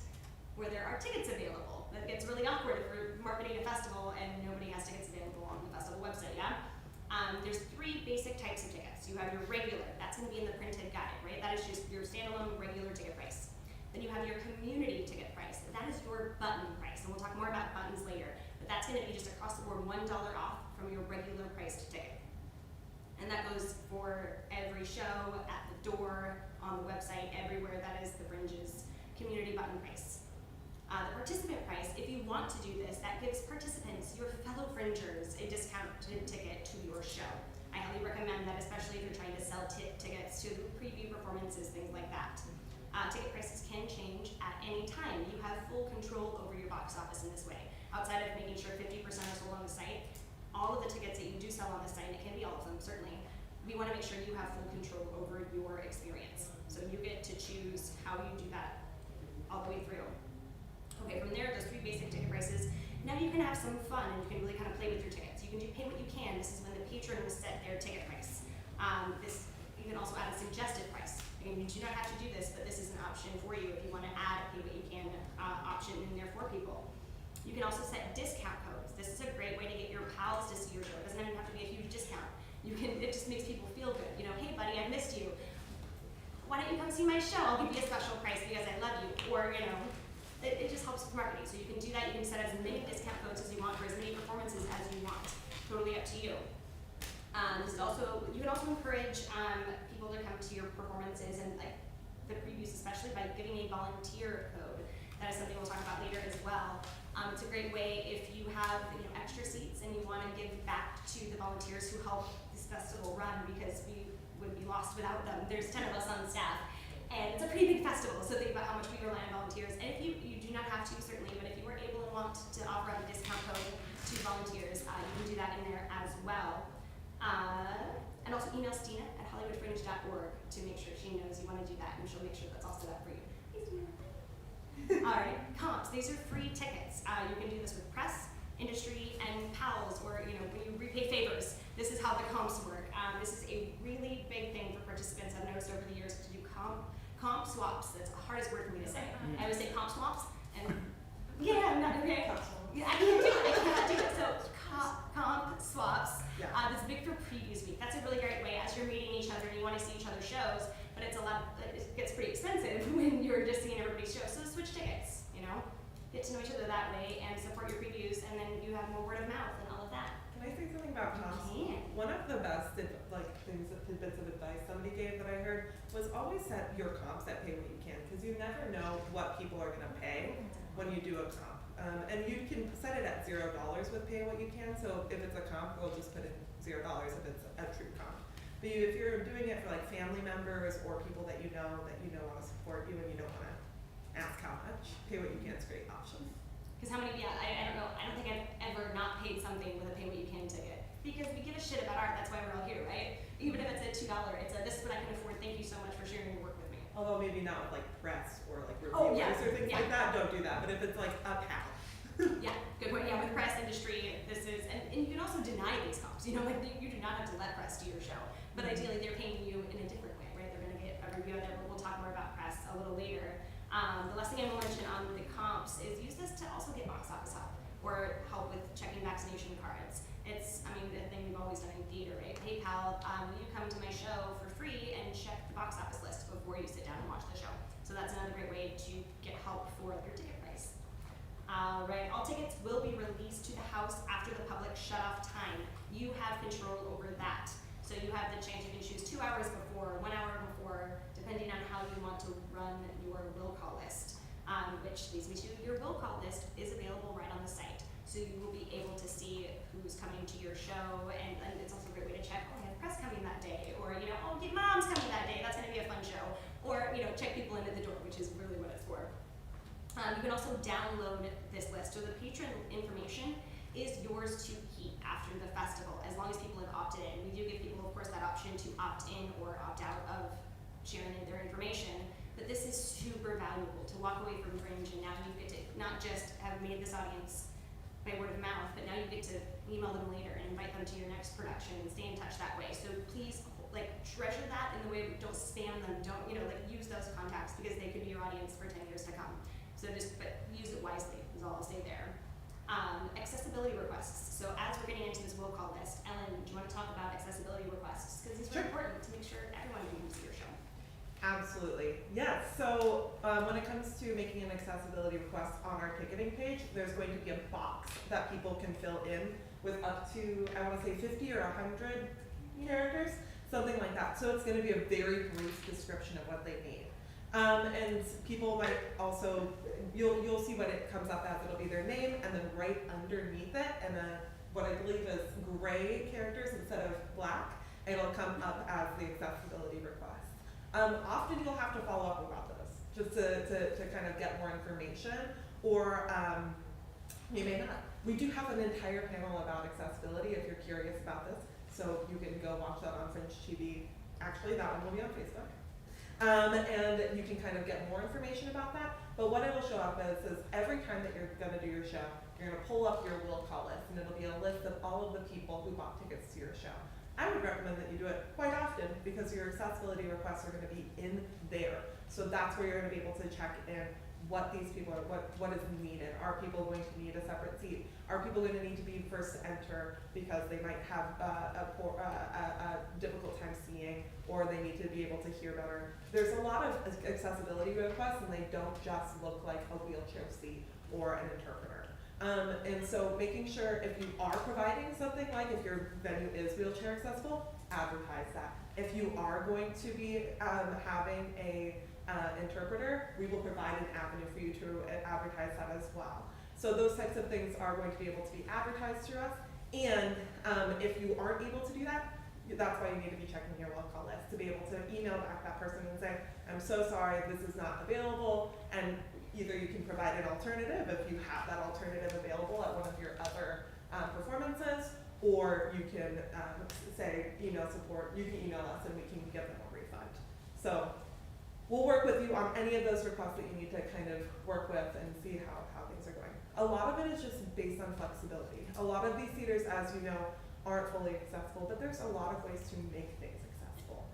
where there are tickets available. That gets really awkward if we're marketing a festival and nobody has tickets available on the festival website, yeah? There's 3 basic types of tickets. You have your regular, that's gonna be in the printed guide, right? That is just your standalone regular ticket price. Then you have your community ticket price. That is your button price, and we'll talk more about buttons later. But that's gonna be just across the board $1 off from your regular priced ticket. And that goes for every show, at the door, on the website, everywhere. That is the Fringe's community button price. The participant price, if you want to do this, that gives participants, your fellow Fringers, a discounted ticket to your show. I highly recommend that, especially if you're trying to sell tickets to preview performances, things like that. Ticket prices can change at any time. You have full control over your box office in this way. Outside of making sure 50% are sold on the site, all of the tickets that you do sell on the site, it can be all of them, certainly, we want to make sure you have full control over your experience. So you get to choose how you do that all the way through. Okay, from there, those 3 basic ticket prices. Now you can have some fun and you can really kind of play with your tickets. You can do pay what you can. This is when the patron will set their ticket price. You can also add a suggested price. Again, you do not have to do this, but this is an option for you if you want to add a pay what you can option in there for people. You can also set discount codes. This is a great way to get your pals to see your show. It doesn't even have to be a huge discount. It just makes people feel good. Hey buddy, I missed you. Why don't you come see my show? I'll give you a special price because I love you. Or, it just helps with marketing. So you can do that. You can set as many discount codes as you want for as many performances as you want. Totally up to you. You can also encourage people to come to your performances and like the previews, especially by giving a volunteer code. That is something we'll talk about later as well. It's a great way if you have extra seats and you want to give back to the volunteers who help this festival run, because we would be lost without them. There's 10 of us on staff, and it's a pretty big festival, so think about how much we rely on volunteers. And if you do not have to, certainly, but if you were able and want to offer up a discount code to volunteers, you can do that in there as well. And also email Stina at hollywoodfringe.org to make sure she knows you want to do that, and she'll make sure that's all set up for you. All right, comps. These are free tickets. You can do this with press. how the comps work. This is a really big thing for participants. I've noticed over the years to do comp swaps. That's the hardest word for me to say. I always say comp swaps, and yeah, I'm not okay. Yeah, I can't do it. I cannot do it. So comp swaps. Yeah. This is big for previews week. That's a really great way as you're meeting each other and you want to see each other's shows. But it's it gets pretty expensive when you're just seeing everybody's shows. So switch tickets. You know, get to know each other that way and support your previews, and then you have more word of mouth and all of that. Can I say something about comps? One of the best tidbits of advice somebody gave that I heard was always set your comps at pay what you can, because you never know what people are going to pay when you do a comp. And you can set it at $0 with pay what you can. So if it's a comp, we'll just put in $0 if it's a true comp. But if you're doing it for like family members or people that you know want to support you and you don't want to ask how much, pay what you can is a great option. Because how many, I don't know, I don't think I've ever not paid something with a pay what you can ticket. Because we give a shit about art, that's why we're all here, right? Even if it's a $2, it's a, this is what I can afford, thank you so much for sharing your work with me. Although maybe not with like press or like reviewers Oh, yeah. or things like that, don't do that. But if it's like a pal. Yeah, good point. Yeah, with press industry, this is, and you can also deny these comps. You know, like you do not have to let press do your show. But ideally, they're paying you in a different way, right? They're going to get a review out there, but we'll talk more about press a little later. The last thing I will mention on the comps is use this to also get box office help or help with checking vaccination cards. It's, I mean, the thing we've always done in theater, right? PayPal, you come to my show for free and check the box office list before you sit down and watch the show. So that's another great way to get help for your ticket price. Right, all tickets will be released to the house after the public shut-off time. You have control over that. So you have the chance, you can choose 2 hours before, 1 hour before, depending on how you want to run your will call list. Which leads me to your will call list is available right on the site. So you will be able to see who's coming to your show, and it's also a great way to check, oh, I have press coming that day, or, you know, oh, get mom's coming that day, that's gonna be a fun show. Or, you know, check people into the door, which is really what it's for. You can also download this list. So the patron information is yours to keep after the festival, as long as people have opted in. We do give people, of course, that option to opt in or opt out of sharing their information. But this is super valuable to walk away from Fringe, and now you get to not just have made this audience by word of mouth, but now you get to email them later and invite them to your next production and stay in touch that way. So please, like, treasure that in the way, don't spam them, don't, you know, like, use those contacts because they could be your audience for 10 years to come. So but use it wisely is all I'll say there. Accessibility requests. So as we're getting into this will call list, Ellen, do you want to talk about accessibility requests? Because it's really important to make sure everyone can use your show. Absolutely. Yes. So when it comes to making an accessibility request on our ticketing page, there's going to be a box that people can fill in with up to, I want to say 50 or 100 characters, something like that. So it's going to be a very brief description of what they need. And people might also, you'll see what it comes up as. It'll be their name, and then right underneath it, and what I believe is gray characters instead of black, it'll come up as the accessibility request. Often you'll have to follow up about those, just to kind of get more information, or you may not. We do have an entire panel about accessibility if you're curious about this, so you can go watch that on Fringe TV. Actually, that one will be on Facebook. And you can kind of get more information about that. But what it'll show up as is every time that you're going to do your show, you're going to pull up your will call list, and it'll be a list of all of the people who bought tickets to your show. I would recommend that you do it quite often because your accessibility requests are going to be in there. So that's where you're going to be able to check in what these people are, what is needed. Are people going to need a separate seat? Are people going to need to be first to enter because they might have a difficult time seeing, or they need to be able to hear better? There's a lot of accessibility requests, and they don't just look like a wheelchair seat or an interpreter. And so making sure if you are providing something, like if your venue is wheelchair accessible, advertise that. If you are going to be having a interpreter, we will provide an avenue for you to advertise that as well. So those types of things are going to be able to be advertised through us. And if you aren't able to do that, that's why you need to be checking your will call list, to be able to email back that person and say, I'm so sorry, this is not available. And either you can provide an alternative if you have that alternative available at one of your other performances, or you can say email support, you can email us and we can give them a refund. So we'll work with you on any of those requests that you need to kind of work with and see how things are going. A lot of it is just based on flexibility. A lot of these theaters, as you know, aren't fully accessible, but there's a lot of ways to make things accessible.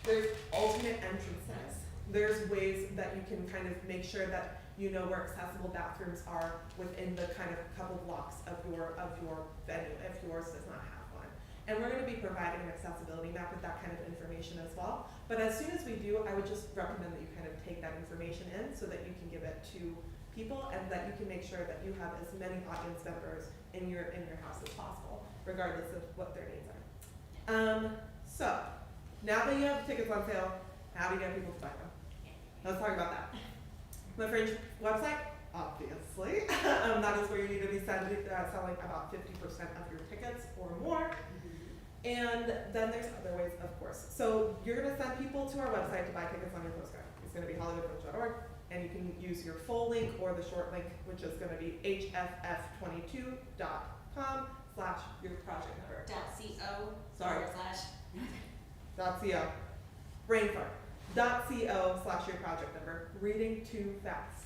There's alternate entrances. There's ways that you can kind of make sure that you know where accessible bathrooms are within the kind of couple blocks of your venue if yours does not have one. And we're going to be providing an accessibility map with that kind of information as well. But as soon as we do, I would just recommend that you kind of take that information in so that you can give it to people and that you can make sure that you have as many audience members in your house as possible, regardless of what their needs are. So now that you have tickets on sale, how do you get people to buy them? Let's talk about that. The Fringe website, obviously, that is where you need to be selling about 50% of your tickets or more. And then there's other ways, of course. So you're going to send people to our website to buy tickets on your postcard. It's going to be hollywoodfringe.org, and you can use your full link or the short link, which is going to be HFF22.com/your project number. .co. Sorry. /. .co. Brain fart. .co/your project number. Reading too fast.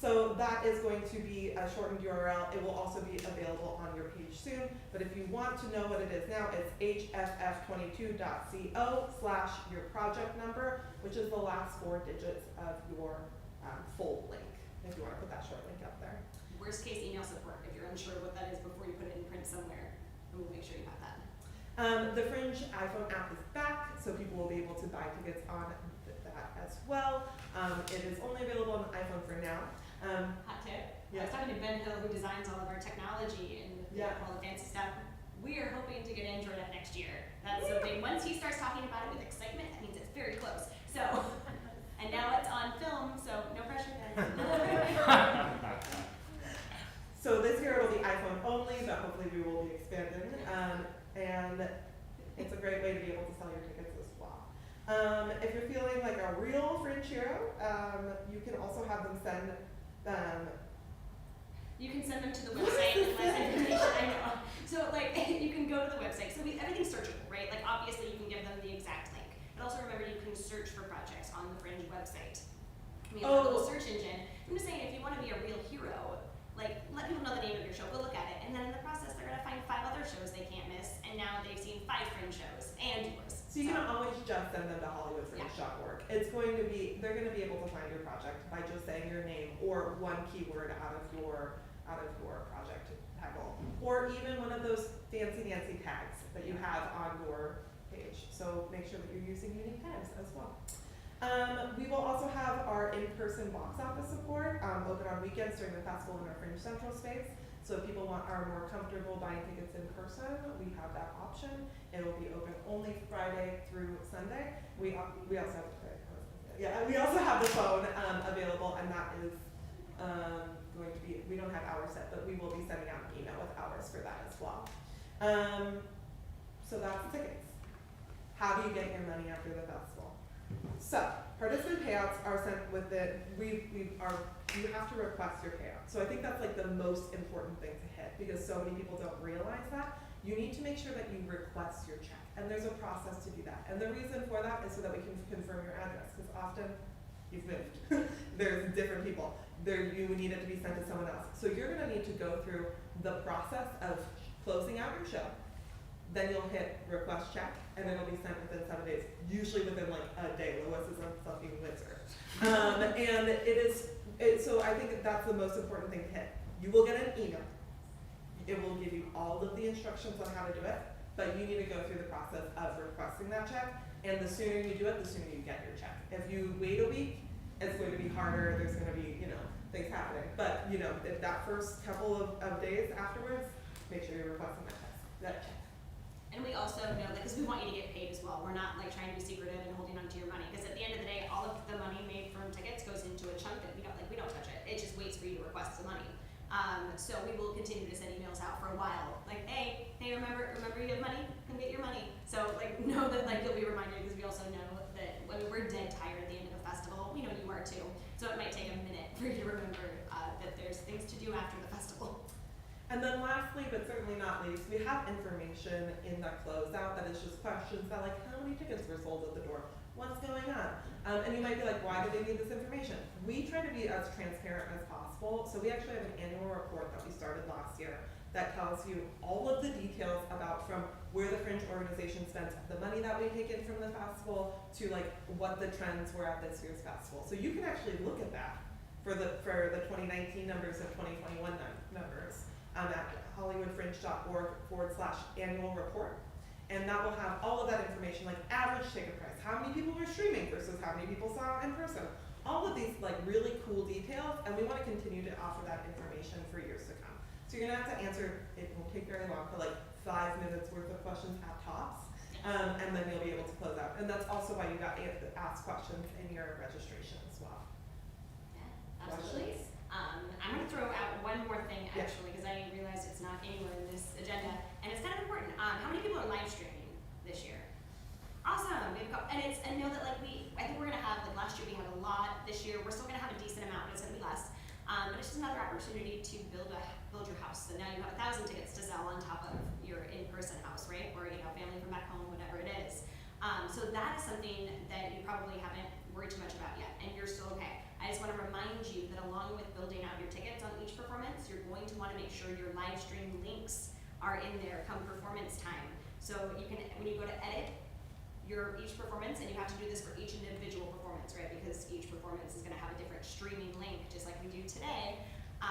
So that is going to be a shortened URL. It will also be available on your page soon. But if you want to know what it is now, it's hff22.co/your project number, which is the last 4 digits of your full link, if you want to put that short link up there. Worst case email support if you're unsure what that is before you put it in print somewhere, and we'll make sure you have that. The Fringe iPhone app is back, so people will be able to buy tickets on that as well. It is only available on the iPhone for now. Hot tip. Yeah. I was talking to Ben Hill, who designs all of our technology and all the fancy stuff. We are hoping to get Android up next year. That's the thing. Once he starts talking about it with excitement, that means it's very close. So, and now it's on film, so no pressure, guys. So this year it'll be iPhone only, but hopefully we will be expanding. And it's a great way to be able to sell your tickets as well. If you're feeling like a real Fringe hero, you can also have them send you can send them to the website with less information. I know. So like you can go to the website. So everything's searchable, right? Like obviously you can give them the exact link. But also remember you can search for projects on the Fringe website. We have a little search engine. I'm just saying if you want to be a real hero, like let people know the name of your show, go look at it, and then in the process they're gonna find 5 other shows they can't miss, and now they've seen 5 Fringe shows and yours. So you can always just send them to hollywoodfringe.org. It's going to be, they're going to be able to find your project by just saying your name or one keyword out of your project title, or even one of those fancy tags that you have on your page. So make sure that you're using unique tags as well. We will also have our in-person box office support open on weekends during the festival in our Fringe Central space. So if people are more comfortable buying tickets in person, we have that option. It will be open only Friday through Sunday. We also have we also have the phone available, and that is going to be, we don't have hours set, but we will be sending out an email with hours for that as well. So that's tickets. How do you get your money after the festival? So participant payouts are sent with it. You have to request your payout. So I think that's like the most important thing to hit, because so many people don't realize that. You need to make sure that you request your check, and there's a process to do that. And the reason for that is so that we can confirm your address, because often you've moved. There's different people. You need it to be sent to someone else. So you're gonna need to go through the process of closing out your show. Then you'll hit request check, and it'll be sent within 7 days, usually within like a day. Lois is a fucking wizard. And so I think that's the most important thing to hit. You will get an email. It will give you all of the instructions on how to do it, but you need to go through the process of requesting that check, and the sooner you do it, the sooner you get your check. If you wait a week, it's going to be harder. There's going to be, things happening. But, if that first couple of days afterwards, make sure you're requesting that check. And we also know that, because we want you to get paid as well. We're not like trying to be secretive and holding on to your money, because at the end of the day, all of the money made from tickets goes into a chunk that we don't touch it. It just waits for you to request the money. So we will continue to send emails out for a while, like, hey, remember you have money? Come get your money. So know that you'll be reminded, because we also know that we're dead tired at the end of the festival. We know you are too. So it might take a minute for you to remember that there's things to do after the festival. And then lastly, but certainly not least, we have information in that closeout that is just questions that how many tickets were sold at the door? What's going on? And you might be like, why do they need this information? We try to be as transparent as possible. So we actually have an annual report that we started last year that tells you all of the details about from where the Fringe organization spends the money that we take in from the festival to like what the trends were at this year's festival. So you can actually look at that for the 2019 numbers and 2021 numbers at hollywoodfringe.org/annual report. And that will have all of that information, like average ticket price, how many people were streaming versus how many people saw in person. All of these like really cool details, and we want to continue to offer that information for years to come. So you're gonna have to answer, it won't take very long, but like 5 minutes worth of questions at tops, and then you'll be able to close out. And that's also why you got asked questions in your registration as well. Yeah, absolutely. I'm gonna throw out one more thing actually, because I realized it's not anywhere in this agenda, and it's kind of important. How many people are live streaming this year? Awesome. And know that like I think we're gonna have, like last year we had a lot. This year we're still gonna have a decent amount, but it's gonna be less. But it's just another opportunity to build your house. So now you have 1,000 tickets to sell on top of your in-person house, right? Or family from back home, whatever it is. So that is something that you probably haven't worried too much about yet, and you're still okay. I just want to remind you that along with building out your tickets on each performance, you're going to want to make sure your live stream links are in there come performance time. So you can, when you go to edit each performance, and you have to do this for each individual performance, right? Because each performance is going to have a different streaming link, just like we do today.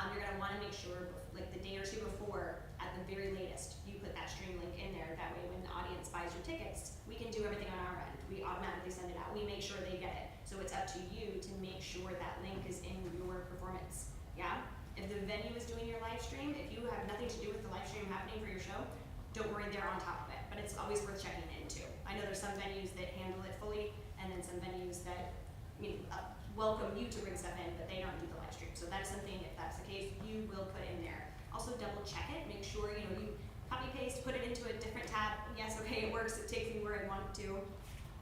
You're going to want to make sure, like the day or two before, at the very latest, you put that stream link in there. That way when the audience buys your tickets, we can do everything on our end. We automatically send it out. We make sure they get it. So it's up to you to make sure that link is in your performance, yeah? If the venue is doing your live stream, if you have nothing to do with the live stream happening for your show, don't worry, they're on top of it. But it's always worth checking into. I know there's some venues that handle it fully, and then some venues that welcome you to bring stuff in, but they don't do the live stream. So that's something, if that's the case, you will put in there. Also double check it, make sure you copy paste, put it into a different tab. Yes, okay, it works, it takes me where I want it to,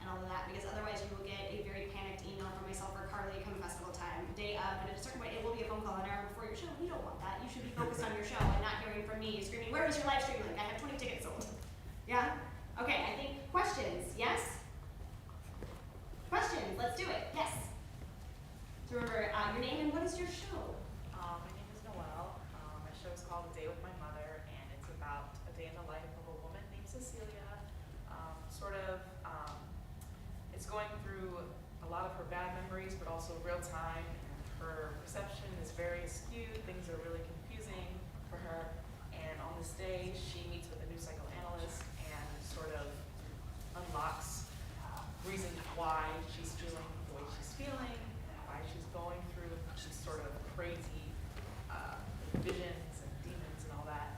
and all of that, because otherwise you will get a very panicked email from myself or Carly come festival time, day of, and at a certain point it will be a phone call an hour before your show. We don't want that. You should be focused on your show and not hearing from me screaming, where is your live stream link? I have 20 tickets sold. Yeah? Okay, I think questions, yes? Questions, let's do it, yes. So remember, your name and what is your show? My name is Noelle. My show is called A Day with My Mother, and it's about a day in the life of a woman named Cecilia. It's going through a lot of her bad memories, but also real time. Her perception is very skewed. Things are really confusing for her. And on this day, she meets with a new psychoanalyst and sort of unlocks reasons why she's feeling the way she's feeling, why she's going through these sort of crazy visions and demons and all that.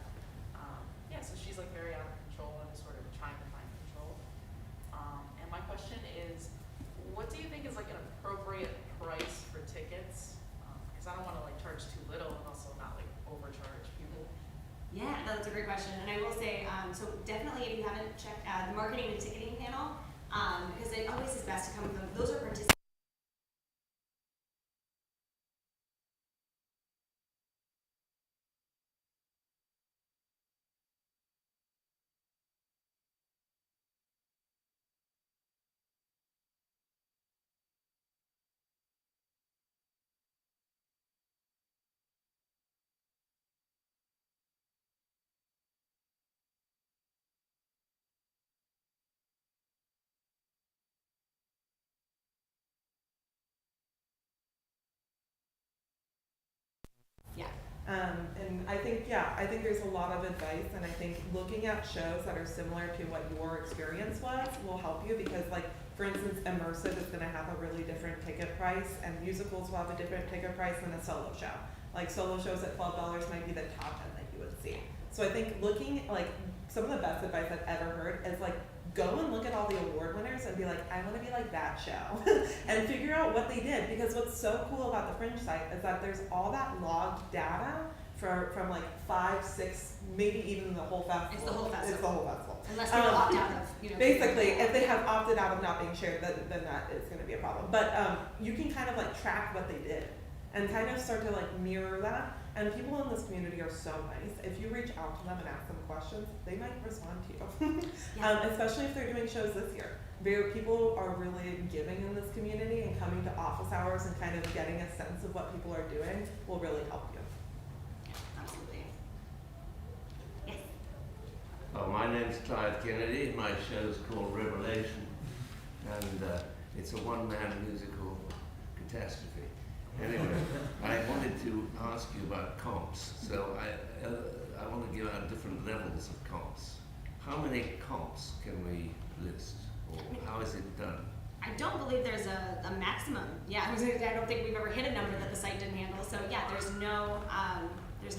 So she's like very out of control and is sort of trying to find control. And my question is, what do you think is like an appropriate price for tickets? Because I don't want to like charge too little and also not like overcharge people. Yeah, that's a great question. And I will say, so definitely if you haven't checked the marketing and ticketing panel, because it always is best to come from, those are participants. And I think there's a lot of advice, and I think looking at shows that are similar to what your experience was will help you, because like, for instance, immersive is gonna have a really different ticket price, and musicals will have a different ticket price than a solo show. Like solo shows at $12 might be the top end that you would see. So I think looking, like, some of the best advice I've ever heard is like, go and look at all the award winners and be like, I want to be like that show, and figure out what they did. Because what's so cool about the Fringe site is that there's all that logged data from like 5, 6, maybe even the whole festival. It's the whole festival. It's the whole festival. Unless people opt out of, Basically, if they have opted out of not being shared, then that is going to be a problem. But you can kind of like track what they did and kind of start to like mirror that. And people in this community are so nice. If you reach out to them and ask them questions, they might respond to you. Especially if they're doing shows this year. People are really giving in this community, and coming to office hours and kind of getting a sense of what people are doing will really help you. absolutely. name's Clyde Kennedy. My show's called Revelation, and it's a one-man musical catastrophe. Anyway, I wanted to ask you about comps. So I want to give out different levels of comps. How many comps can we list, or how is it done? I don't believe there's a maximum. Yeah, I don't think we've ever hit a number that the site didn't handle. So yeah, there's no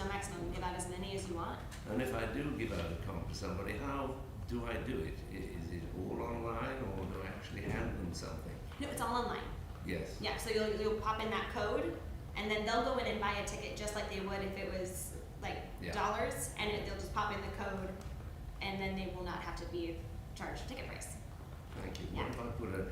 maximum. Give out as many as you want. And if I do give out a comp to somebody, how do I do it? Is it all online, or do I actually hand them something? No, it's all online. Yes. Yeah, so you'll pop in that code, and then they'll go in and buy a ticket just like they would if it was like dollars, and they'll just pop in the code, and then they will not have to be charged a ticket price. Thank you. Yeah. What if I put a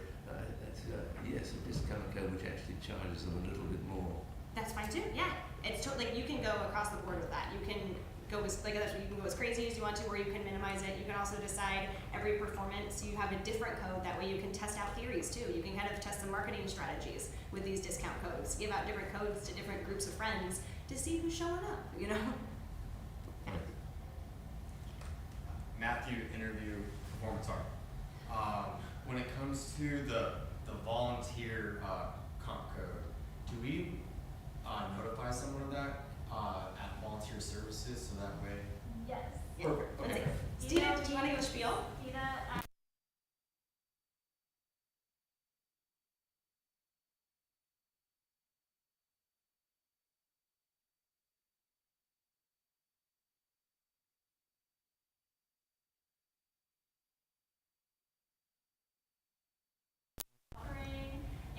discount code which actually charges them a little bit more? That's fine too. Yeah, it's like you can go across the board with that. You can go as you can go as crazy as you want to, or you can minimize it. You can also decide every performance you have a different code. That way you can test out theories too. You can kind of test some marketing strategies with these discount codes. Give out different codes to different groups of friends to see who's showing up. You know. Matthew, interview, performance art. When it comes to the volunteer comp code, do we notify someone of that at volunteer services so that way? Yes. Yeah. Perfect. Okay. Stina, did you want to give a spiel?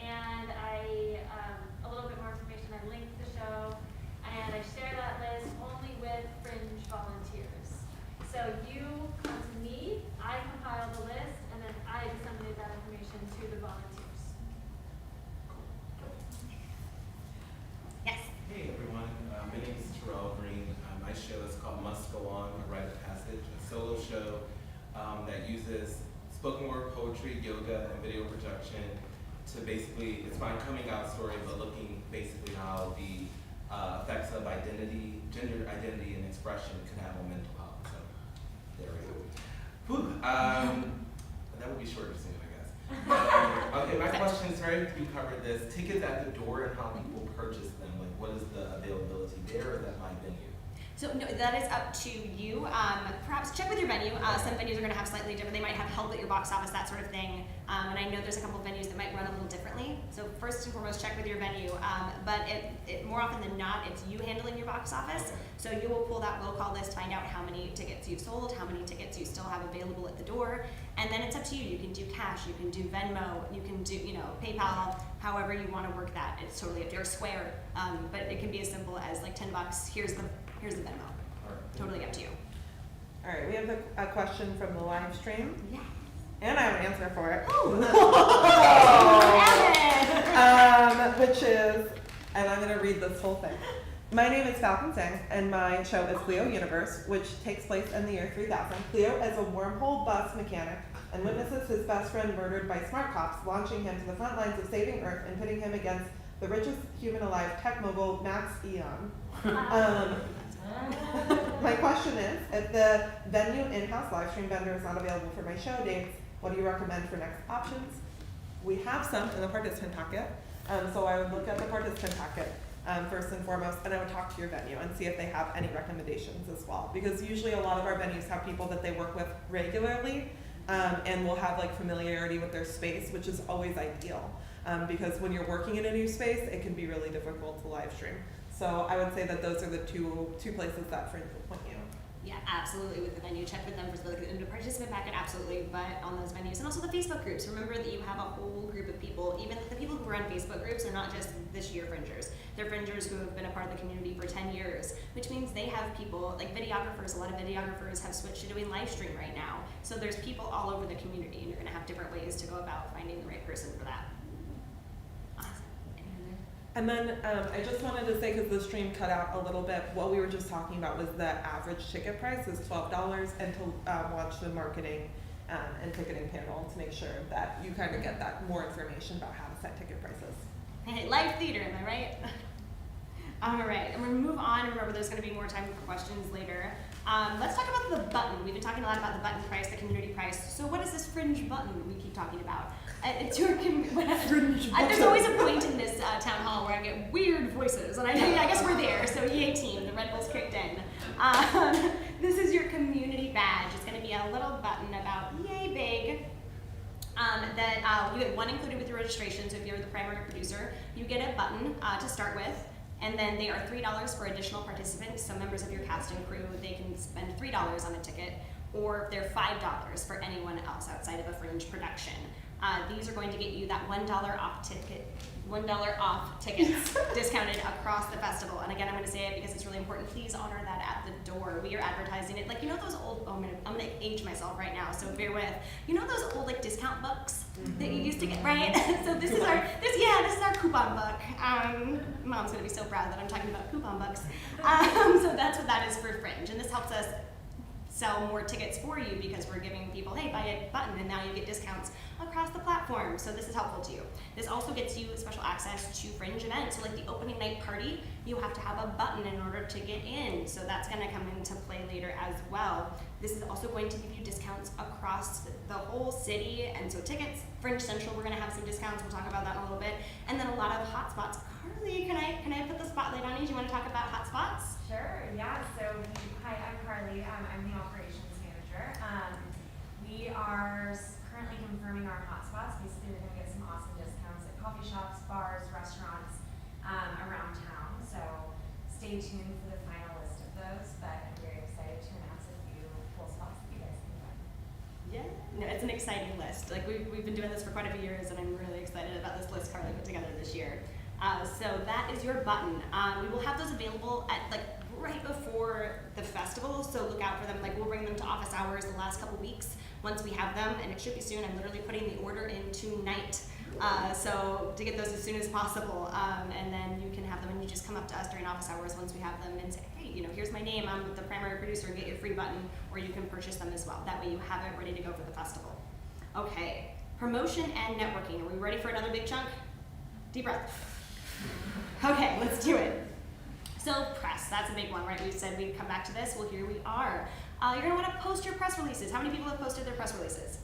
And a little bit more information. I linked the show, and I share that list only with Fringe volunteers. So you come to me, I compile the list, and then I disseminate that information to the volunteers. Yes. Hey everyone, my name is Terrell Green. My show is called Must Go On, A Rite of Passage, a solo show that uses spoken word, poetry, yoga, and video production to basically, it's my coming out story, but looking basically how the effects of identity, gender identity and expression can have on mental health. So there we go. Whew. That would be shorter soon, I guess. Okay, my question is, right, you covered this. Tickets at the door and how people purchase them. Like, what is the availability there, or is that my venue? So no, that is up to you. Perhaps check with your venue. Some venues are going to have slightly different. They might have help at your box office, that sort of thing. And I know there's a couple of venues that might run a little differently. So first and foremost, check with your venue. But it more often than not, it's you handling your box office. So you will pull that will call list, find out how many tickets you've sold, how many tickets you still have available at the door, and then it's up to you. You can do cash, you can do Venmo, you can do PayPal, however you want to work that. It's totally up to you. Or Square, but it can be as simple as like $10. Here's the Venmo. Totally up to you. All right, we have a question from the live stream. Yeah. And I have an answer for it. Oh. Which is, and I'm going to read this whole thing. My name is Falcon Singh, and my show is Cleo Universe, which takes place in the year 3000. Cleo is a wormhole bus mechanic and witnesses his best friend murdered by smart cops, launching him to the front lines of saving Earth and pitting him against the richest human alive, tech mogul Max Eon. My question is, if the venue in-house live stream vendor is not available for my show dates, what do you recommend for next options? We have some in the participant packet, so I would look at the participant packet first and foremost, and I would talk to your venue and see if they have any recommendations as well. Because usually a lot of our venues have people that they work with regularly, and will have like familiarity with their space, which is always ideal. Because when you're working in a new space, it can be really difficult to live stream. So I would say that those are the two places that Fringe will point you. Yeah, absolutely. With the venue, check with them for the participant packet, absolutely. But on those venues, and also the Facebook groups. Remember that you have a whole group of people. Even the people who run Facebook groups are not just this year Fringers. They're Fringers who have been a part of the community for 10 years, which means they have people like videographers. A lot of videographers have switched to doing live stream right now. So there's people all over the community, and you're going to have different ways to go about finding the right person for that. And then I just wanted to say, because the stream cut out a little bit, what we were just talking about was the average ticket price is $12, and to watch the marketing and ticketing panel to make sure that you kind of get that more information about how to set ticket prices. Hey, live theater, am I right? All right, I'm going to move on. Remember, there's going to be more time for questions later. Let's talk about the button. We've been talking a lot about the button price, the community price. So what is this Fringe button we keep talking about? It's your there's always a point in this town hall where I get weird voices, and I guess we're there. So yay team, the Red Bull's kicked in. This is your community badge. It's going to be a little button about yay big. That you get one included with your registration. So if you're the primary producer, you get a button to start with. And then they are $3 for additional participants. So members of your cast and crew, they can spend $3 on a ticket, or they're $5 for anyone else outside of a Fringe production. These are going to get you that $1 off tickets discounted across the festival. And again, I'm going to say it because it's really important. Please honor that at the door. We are advertising it like, you know those old, I'm going to age myself right now, so bear with. You know those old like discount books that you used to get, right? So this is our coupon book. Mom's going to be so proud that I'm talking about coupon books. So that's what that is for Fringe. And this helps us sell more tickets for you because we're giving people, hey, buy a button, and now you get discounts across the platform. So this is helpful to you. This also gets you special access to Fringe events. So like the opening night party, you have to have a button in order to get in. So that's going to come into play later as well. This is also going to give you discounts across the whole city. And so tickets, Fringe Central, we're going to have some discounts. We'll talk about that in a little bit. And then a lot of hotspots. Carly, can I put the spotlight on you? Do you want to talk about hotspots? Sure, yeah. So, hi, I'm Carly. I'm the operations manager. We are currently confirming our hotspots. Basically, we're going to get some awesome discounts at coffee shops, bars, restaurants around town. So, stay tuned for the final list of those. But I'm very excited to announce a few cool spots that you guys can find. Yeah, no, it's an exciting list. Like we've been doing this for quite a few years, and I'm really excited about this list Carly put together this year. So that is your button. We will have those available at like right before the festival, so look out for them. Like we'll bring them to office hours the last couple weeks once we have them, and it should be soon. I'm literally putting the order in tonight, so to get those as soon as possible, and then you can have them, and you just come up to us during office hours once we have them and say, hey, you know, here's my name, I'm the primary producer, and get your free button, or you can purchase them as well. That way you have it ready to go for the festival. Okay, promotion and networking. Are we ready for another big chunk? Deep breath. Okay, let's do it. So press, that's a big one, right? We said we'd come back to this. Well, here we are. You're gonna wanna post your press releases. How many people have posted their press releases?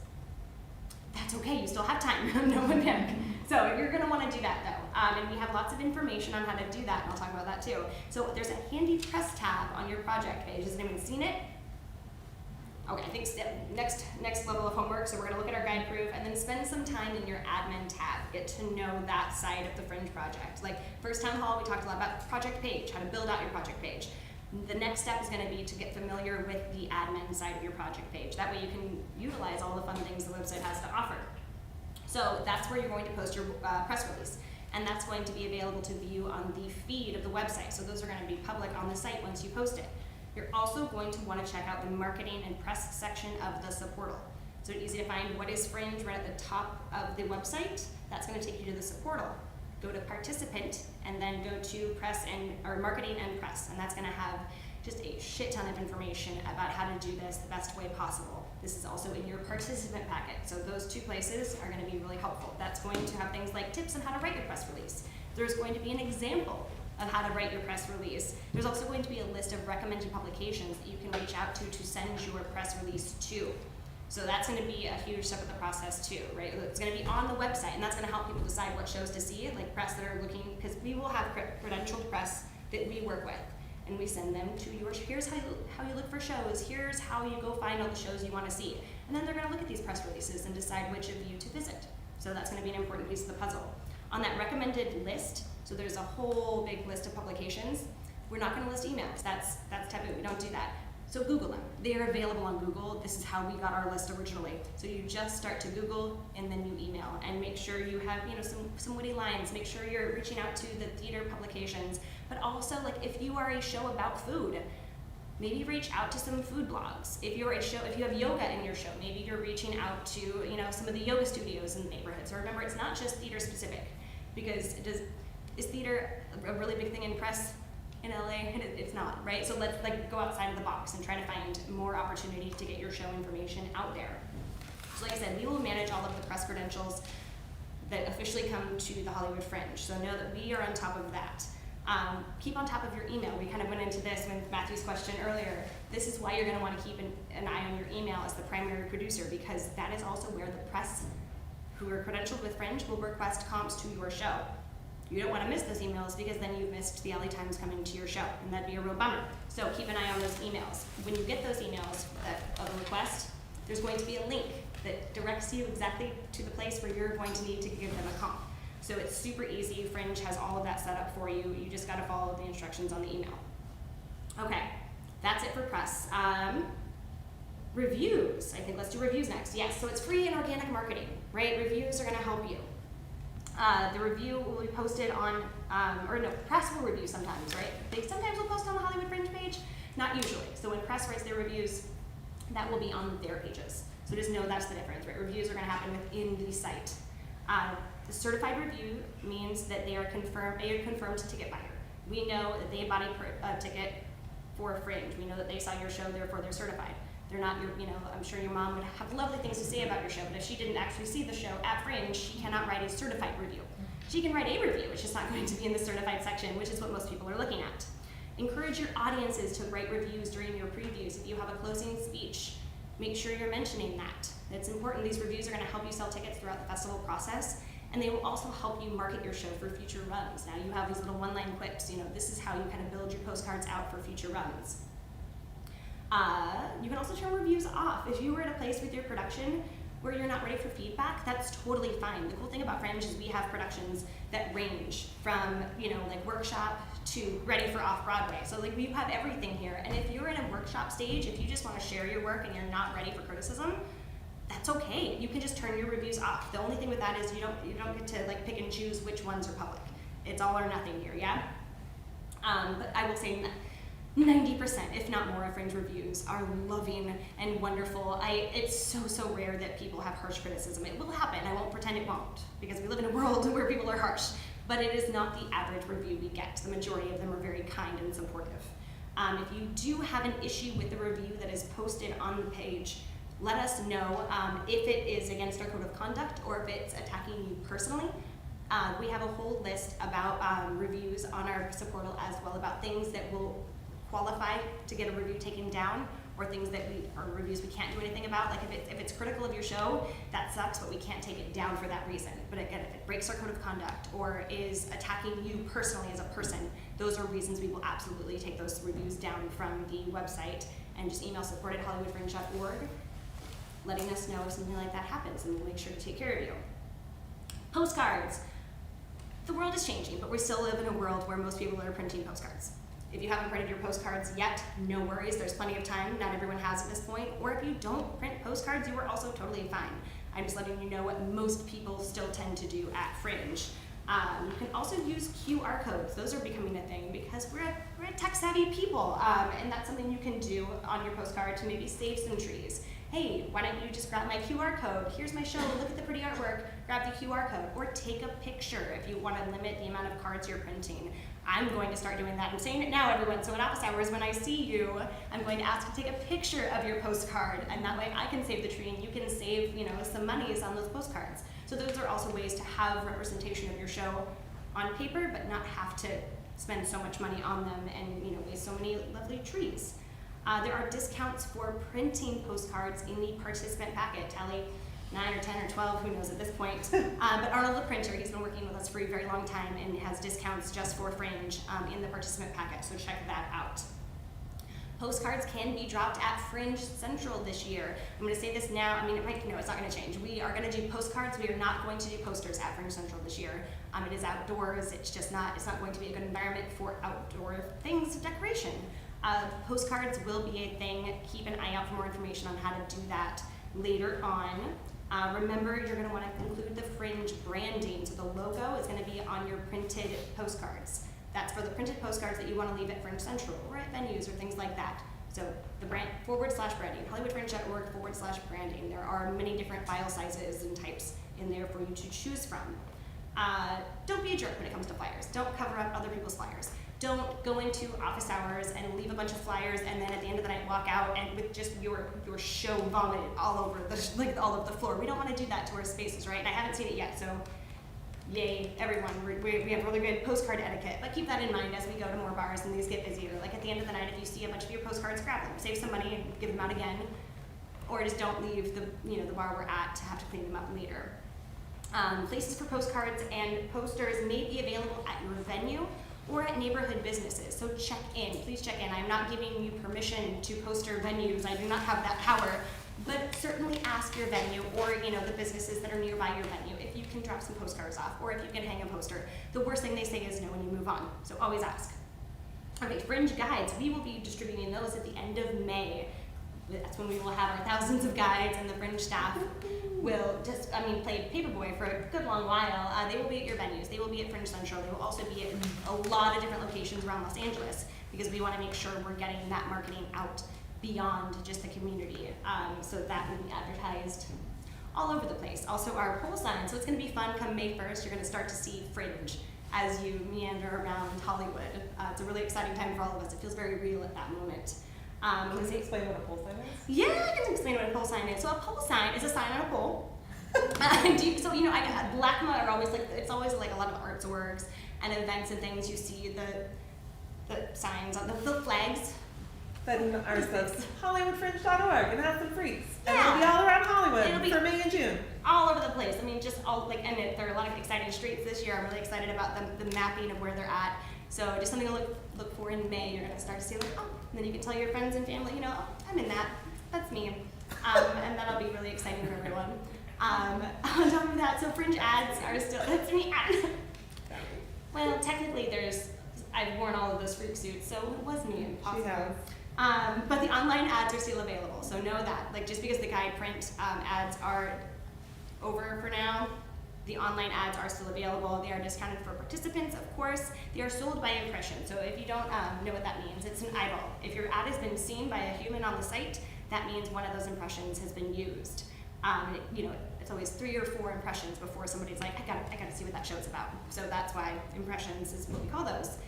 That's okay, you still have time, no one panic. So you're gonna wanna do that though. And we have lots of information on how to do that, and I'll talk about that too. So there's a handy press tab on your project page. Has anyone seen it? Okay, I think next level of homework, so we're gonna look at our guide proof and then spend some time in your admin tab. Get to know that side of the Fringe project. Like first town hall, we talked a lot about project page, how to build out your project page. The next step is gonna be to get familiar with the admin side of your project page. That way you can utilize all the fun things the website has to offer. So that's where you're going to post your press release. And that's going to be available to view on the feed of the website. So those are gonna be public on the site once you post it. You're also going to want to check out the marketing and press section of the subportal. So it's easy to find what is Fringe right at the top of the website. That's going to take you to the subportal. Go to participant and then go to press or marketing and press, and that's going to have just a shit ton of information about how to do this the best way possible. This is also in your participant packet, so those two places are going to be really helpful. That's going to have things like tips on how to write your press release. There's going to be an example of how to write your press release. There's also going to be a list of recommended publications that you can reach out to send your press release to. So that's going to be a huge step of the process too, right? It's going to be on the website, and that's going to help people decide what shows to see, like press that are looking, because we will have credentialed press that we work with, and we send them to yours. Here's how you look for shows. Here's how you go find all the shows you want to see. And then they're going to look at these press releases and decide which of you to visit. So that's going to be an important piece of the puzzle. On that recommended list, so there's a whole big list of publications. We're not going to list emails. That's taboo. We don't do that. So Google them. They are available on Google. This is how we got our list originally. So you just start to Google and then you email, and make sure you have some witty lines. Make sure you're reaching out to the theater publications, but also like if you are a show about food, maybe reach out to some food blogs. If you have yoga in your show, maybe you're reaching out to some of the yoga studios in the neighborhood. So remember, it's not just theater specific, because is theater a really big thing in press in LA? And it's not, right? So let's go outside of the box and try to find more opportunity to get your show information out there. So like I said, we will manage all of the press credentials that officially come to the Hollywood Fringe. So know that we are on top of that. Keep on top of your email. We kind of went into this with Matthew's question earlier. This is why you're going to want to keep an eye on your email as the primary producer, because that is also where the press who are credentialed with Fringe will request comps to your show. You don't want to miss those emails because then you've missed the LA Times coming to your show, and that'd be a real bummer. So keep an eye on those emails. When you get those emails of a request, there's going to be a link that directs you exactly to the place where you're going to need to give them a comp. So it's super easy. Fringe has all of that set up for you. You just got to follow the instructions on the email. Okay, that's it for press. Reviews. I think let's do reviews next. Yes, so it's free and organic marketing, right? Reviews are going to help you. The review will be posted on, press will review sometimes, right? They sometimes will post on the Hollywood Fringe page, not usually. So when press writes their reviews, that will be on their pages. So just know that's the difference, right? Reviews are going to happen within the site. The certified review means that they are confirmed ticket buyer. We know that they bought a ticket for Fringe. We know that they saw your show, therefore they're certified. They're not your, I'm sure your mom would have lovely things to say about your show, but if she didn't actually see the show at Fringe, she cannot write a certified review. She can write a review, it's just not going to be in the certified section, which is what most people are looking at. Encourage your audiences to write reviews during your previews. If you have a closing speech, make sure you're mentioning that. It's important. These reviews are going to help you sell tickets throughout the festival process, and they will also help you market your show for future runs. Now you have these little one-line quips. This is how you kind of build your postcards out for future runs. You can also turn reviews off. If you were at a place with your production where you're not ready for feedback, that's totally fine. The cool thing about Fringe is we have productions that range from, like workshop to ready for off-Broadway. So we have everything here. And if you're in a workshop stage, if you just want to share your work and you're not ready for criticism, that's okay. You can just turn your reviews off. The only thing with that is you don't get to pick and choose which ones are public. It's all or nothing here, yeah? But I will say 90%, if not more, of Fringe reviews are loving and wonderful. It's so rare that people have harsh criticism. It will happen. I won't pretend it won't, because we live in a world where people are harsh. But it is not the average review we get. The majority of them are very kind and supportive. If you do have an issue with the review that is posted on the page, let us know if it is against our code of conduct or if it's attacking you personally. We have a whole list about reviews on our supportal as well, about things that will qualify to get a review taken down, or things that are reviews we can't do anything about. Like if it's critical of your show, that sucks, but we can't take it down for that reason. But again, if it breaks our code of conduct or is attacking you personally as a person, those are reasons we will absolutely take those reviews down from the website, and just email support@hollywoodfringe.org, letting us know if something like that happens, and we'll make sure to take care of you. Postcards. The world is changing, but we still live in a world where most people are printing postcards. If you haven't printed your postcards yet, no worries, there's plenty of time. Not everyone has at this point. Or if you don't print postcards, you are also totally fine. I'm just letting you know what most people still tend to do at Fringe. You can also use QR codes. Those are becoming a thing because we're a tech-savvy people, and that's something you can do on your postcard to maybe save some trees. Hey, why don't you just grab my QR code? Here's my show, look at the pretty artwork, grab the QR code, or take a picture if you want to limit the amount of cards you're printing. I'm going to start doing that. I'm saying it now, everyone, so at office hours when I see you, I'm going to ask you to take a picture of your postcard, and that way I can save the tree and you can save, some monies on those postcards. So those are also ways to have representation of your show on paper, but not have to spend so much money on them and waste so many lovely trees. There are discounts for printing postcards in the participant packet. Tally 9 or 10 or 12, who knows at this point. But Arnold the printer, he's been working with us for a very long time and has discounts just for Fringe in the participant packet, so check that out. Postcards can be dropped at Fringe Central this year. I'm going to say this now. It's not going to change. We are going to do postcards. We are not going to do posters at Fringe Central this year. It is outdoors. It's not going to be a good environment for outdoor things, decoration. Postcards will be a thing. Keep an eye out for more information on how to do that later on. Remember, you're going to want to include the Fringe branding. So the logo is going to be on your printed postcards. That's for the printed postcards that you want to leave at Fringe Central or at venues or things like that. So the brand /branding, hollywoodfringe.org/branding. There are many different file sizes and types in there for you to choose from. Don't be a jerk when it comes to flyers. Don't cover up other people's flyers. Don't go into office hours and leave a bunch of flyers and then at the end of the night walk out and with just your show vomited all over all of the floor. We don't want to do that to our spaces, right? And I haven't seen it yet, so yay, everyone, we have really good postcard etiquette, but keep that in mind as we go to more bars and these get busier. Like at the end of the night, if you see a bunch of your postcards, grab them, save some money and give them out again, or just don't leave the bar we're at to have to clean them up later. Places for postcards and posters may be available at your venue or at neighborhood businesses, so check in, please check in. I'm not giving you permission to poster venues, I do not have that power, but certainly ask your venue or the businesses that are nearby your venue if you can drop some postcards off or if you can hang a poster. The worst thing they say is no when you move on, so always ask. Okay, Fringe Guides, we will be distributing those at the end of May. That's when we will have our thousands of guides and the Fringe staff will just, play paperboy for a good long while. They will be at your venues. They will be at Fringe Central. They will also be at a lot of different locations around Los Angeles because we want to make sure we're getting that marketing out beyond just the community. So that will be advertised all over the place. Also our pole sign. So it's going to be fun come May 1st. You're going to start to see Fringe as you meander around Hollywood. It's a really exciting time for all of us. It feels very real at that moment. Can you explain what a pole sign is? Yeah, I can explain what a pole sign is. So a pole sign is a sign on a pole. Blackma are always it's always like a lot of arts works and events and things. You see the signs on the flags. Then ours says HollywoodFringe.org and have some freaks. And Yeah. it'll be all around Hollywood It'll be for May and June. all over the place. Just there are a lot of exciting streets this year. I'm really excited about the mapping of where they're at. So just something to look for in May. You're gonna start to see and then you can tell your friends and family, I'm in that. That's me. And that'll be really exciting for everyone. On top of that, so Fringe ads are still, that's me. Well, technically I've worn all of those freak suits, so it was me impossible. She has. But the online ads are still available, so know that. Just because the guide print ads are over for now, the online ads are still available. They are discounted for participants, of course. They are sold by impression, so if you don't know what that means, it's an eyeball. If your ad has been seen by a human on the site, that means one of those impressions has been used. It's always 3 or 4 impressions before somebody's like, I gotta see what that show's about. So that's why impressions is what we call those.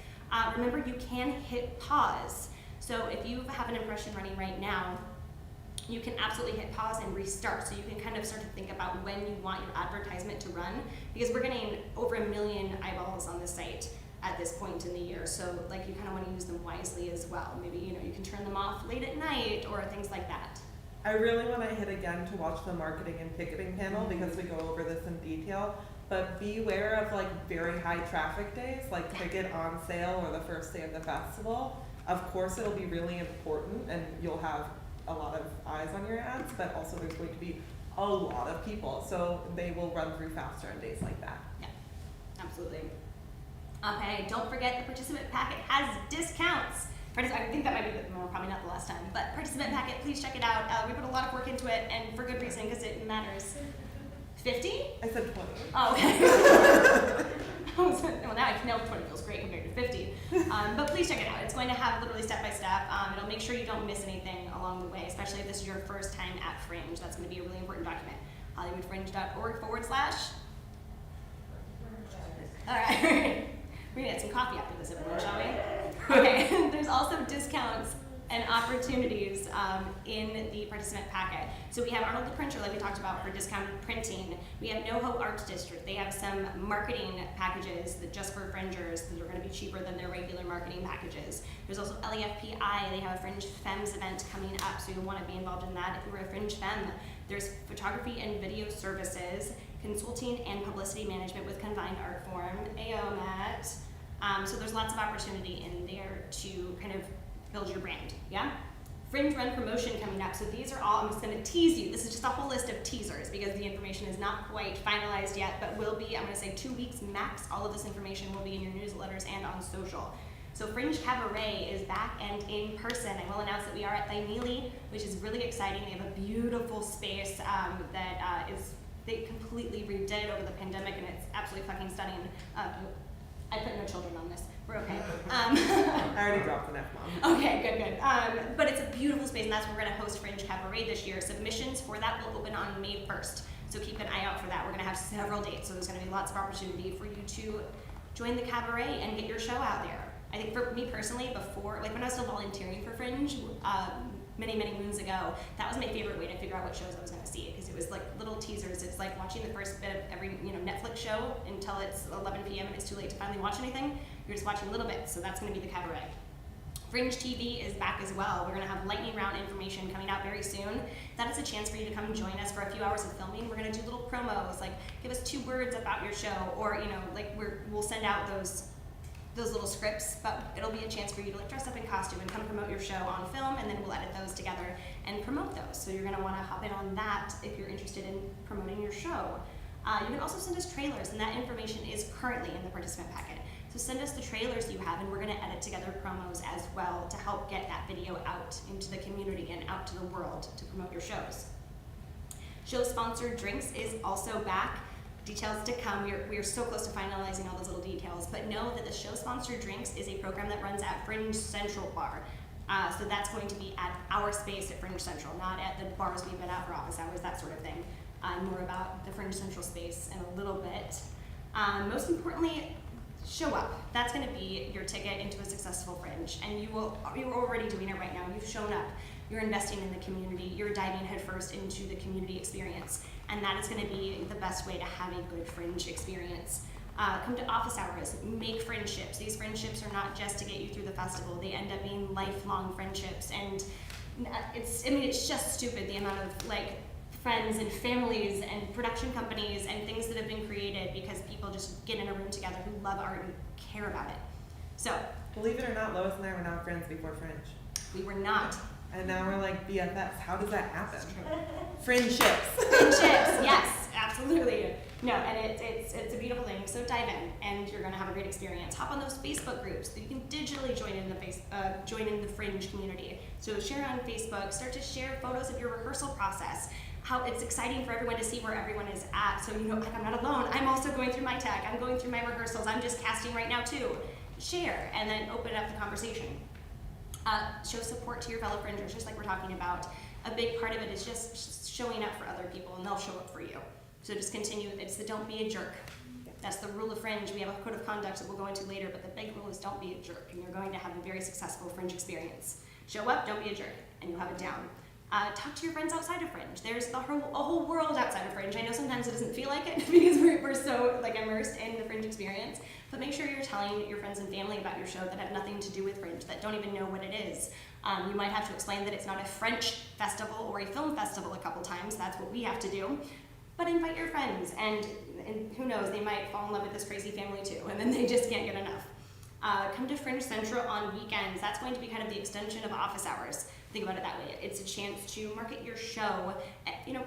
Remember, you can hit pause. So if you have an impression running right now, you can absolutely hit pause and restart. So you can kind of start to think about when you want your advertisement to run, because we're getting over 1 million eyeballs on the site at this point in the year. So you kind of want to use them wisely as well. Maybe you can turn them off late at night or things like that. I really want to hit again to watch the marketing and ticketing panel because we go over this in detail. But beware of very high traffic days, like ticket on sale or the first day of the festival. Of course, it'll be really important and you'll have a lot of eyes on your ads, but also there's going to be a lot of people, so they will run through faster on days like that. Yeah, absolutely. Okay, don't forget the participant packet has discounts. I think that might be probably not the last time, but participant packet, please check it out. We put a lot of work into it, and for good reason, because it matters. 50? I said 20. Oh, okay. Well, now 20 feels great compared to 50. But please check it out. It's going to have literally step-by-step. It'll make sure you don't miss anything along the way, especially if this is your first time at Fringe. That's going to be a really important document. HollywoodFringe.org/. All right. We're going to get some coffee after this, everyone, shall we? Okay. There's also discounts and opportunities in the participant packet. So we have Arnold the Printer, like we talked about, for discounted printing. We have NoHo Arts District. They have some marketing packages that just for Fringers that are going to be cheaper than their regular marketing packages. There's also LEFPI. They have a Fringe Femmes event coming up, so you'll want to be involved in that if you're a Fringe Femme. There's photography and video services, consulting and publicity management with Combined Art Forum, AOMAT. So there's lots of opportunity in there to kind of build your brand, yeah? Fringe Run Promotion coming up. So these are all, I'm just gonna tease you. This is just a whole list of teasers because the information is not quite finalized yet, but will be, I'm gonna say 2 weeks max. All of this information will be in your newsletters and on social. So Fringe Cabaret is back and in person. I will announce that we are at Thymele, which is really exciting. They have a beautiful space that they completely redid over the pandemic, and it's absolutely fucking stunning. I put no children on this. We're okay. I already dropped an F-bomb. Okay, good. But it's a beautiful space, and that's where we're going to host Fringe Cabaret this year. Submissions for that will open on May 1st, so keep an eye out for that. We're going to have several dates, so there's going to be lots of opportunity for you to join the cabaret and get your show out there. I think for me personally, before, like when I was still volunteering for Fringe, many, many moons ago, that was my favorite way to figure out what shows I was going to see, because it was like little teasers. It's like watching the first bit of every Netflix show until it's 11 p.m. and it's too late to finally watch anything. You're just watching little bits, so that's going to be the Cabaret. Fringe TV is back as well. We're going to have lightning round information coming out very soon. That is a chance for you to come join us for a few hours of filming. We're going to do little promos, like give us 2 words about your show, or we'll send out those little scripts, but it'll be a chance for you to like dress up in costume and come promote your show on film, and then we'll edit those together and promote those. So you're going to want to hop in on that if you're interested in promoting your show. You can also send us trailers, and that information is currently in the participant packet. So send us the trailers you have, and we're going to edit together promos as well to help get that video out into the community and out to the world to promote your shows. Show sponsored drinks is also back. Details to come. We are so close to finalizing all those little details, but know that the show sponsored drinks is a program that runs at Fringe Central Bar. So that's going to be at our space at Fringe Central, not at the bars we've been at for office hours, that sort of thing. More about the Fringe Central space in a little bit. Most importantly, show up. That's going to be your ticket into a successful Fringe, and you're already doing it right now. You've shown up. You're investing in the community. You're diving headfirst into the community experience, and that is going to be the best way to have a good Fringe experience. Come to office hours. Make friendships. These friendships are not just to get you through the festival. They end up being lifelong friendships, and it's just stupid the amount of friends and families and production companies and things that have been created because people just get in a room together who love art and care about it. So, believe it or not, Lois and I were not friends before Fringe. We were not. And now we're like BFFs. How does that happen? Friendships. Friendships, yes, absolutely. No, and it's a beautiful thing. So dive in, and you're going to have a great experience. Hop on those Facebook groups. So you can digitally join in the Fringe community. So share on Facebook. Start to share photos of your rehearsal process. How it's exciting for everyone to see where everyone is at. So I'm not alone. I'm also going through my tech. I'm going through my rehearsals. I'm just casting right now too. Share, and then open up the conversation. Show support to your fellow Fringers, just like we're talking about. A big part of it is just showing up for other people, and they'll show up for you. So just continue. It's the don't be a jerk. That's the rule of Fringe. We have a code of conduct that we'll go into later, but the big rule is don't be a jerk, and you're going to have a very successful Fringe experience. Show up, don't be a jerk, and you'll have it down. Talk to your friends outside of Fringe. There's a whole world outside of Fringe. I know sometimes it doesn't feel like it because we're so immersed in the Fringe experience, but make sure you're telling your friends and family about your show that have nothing to do with Fringe, that don't even know what it is. You might have to explain that it's not a French festival or a film festival a couple times. That's what we have to do. But invite your friends, and who knows, they might fall in love with this crazy family too, and then they just can't get enough. Come to Fringe Central on weekends. That's going to be kind of the extension of office hours. Think about it that way. It's a chance to market your show.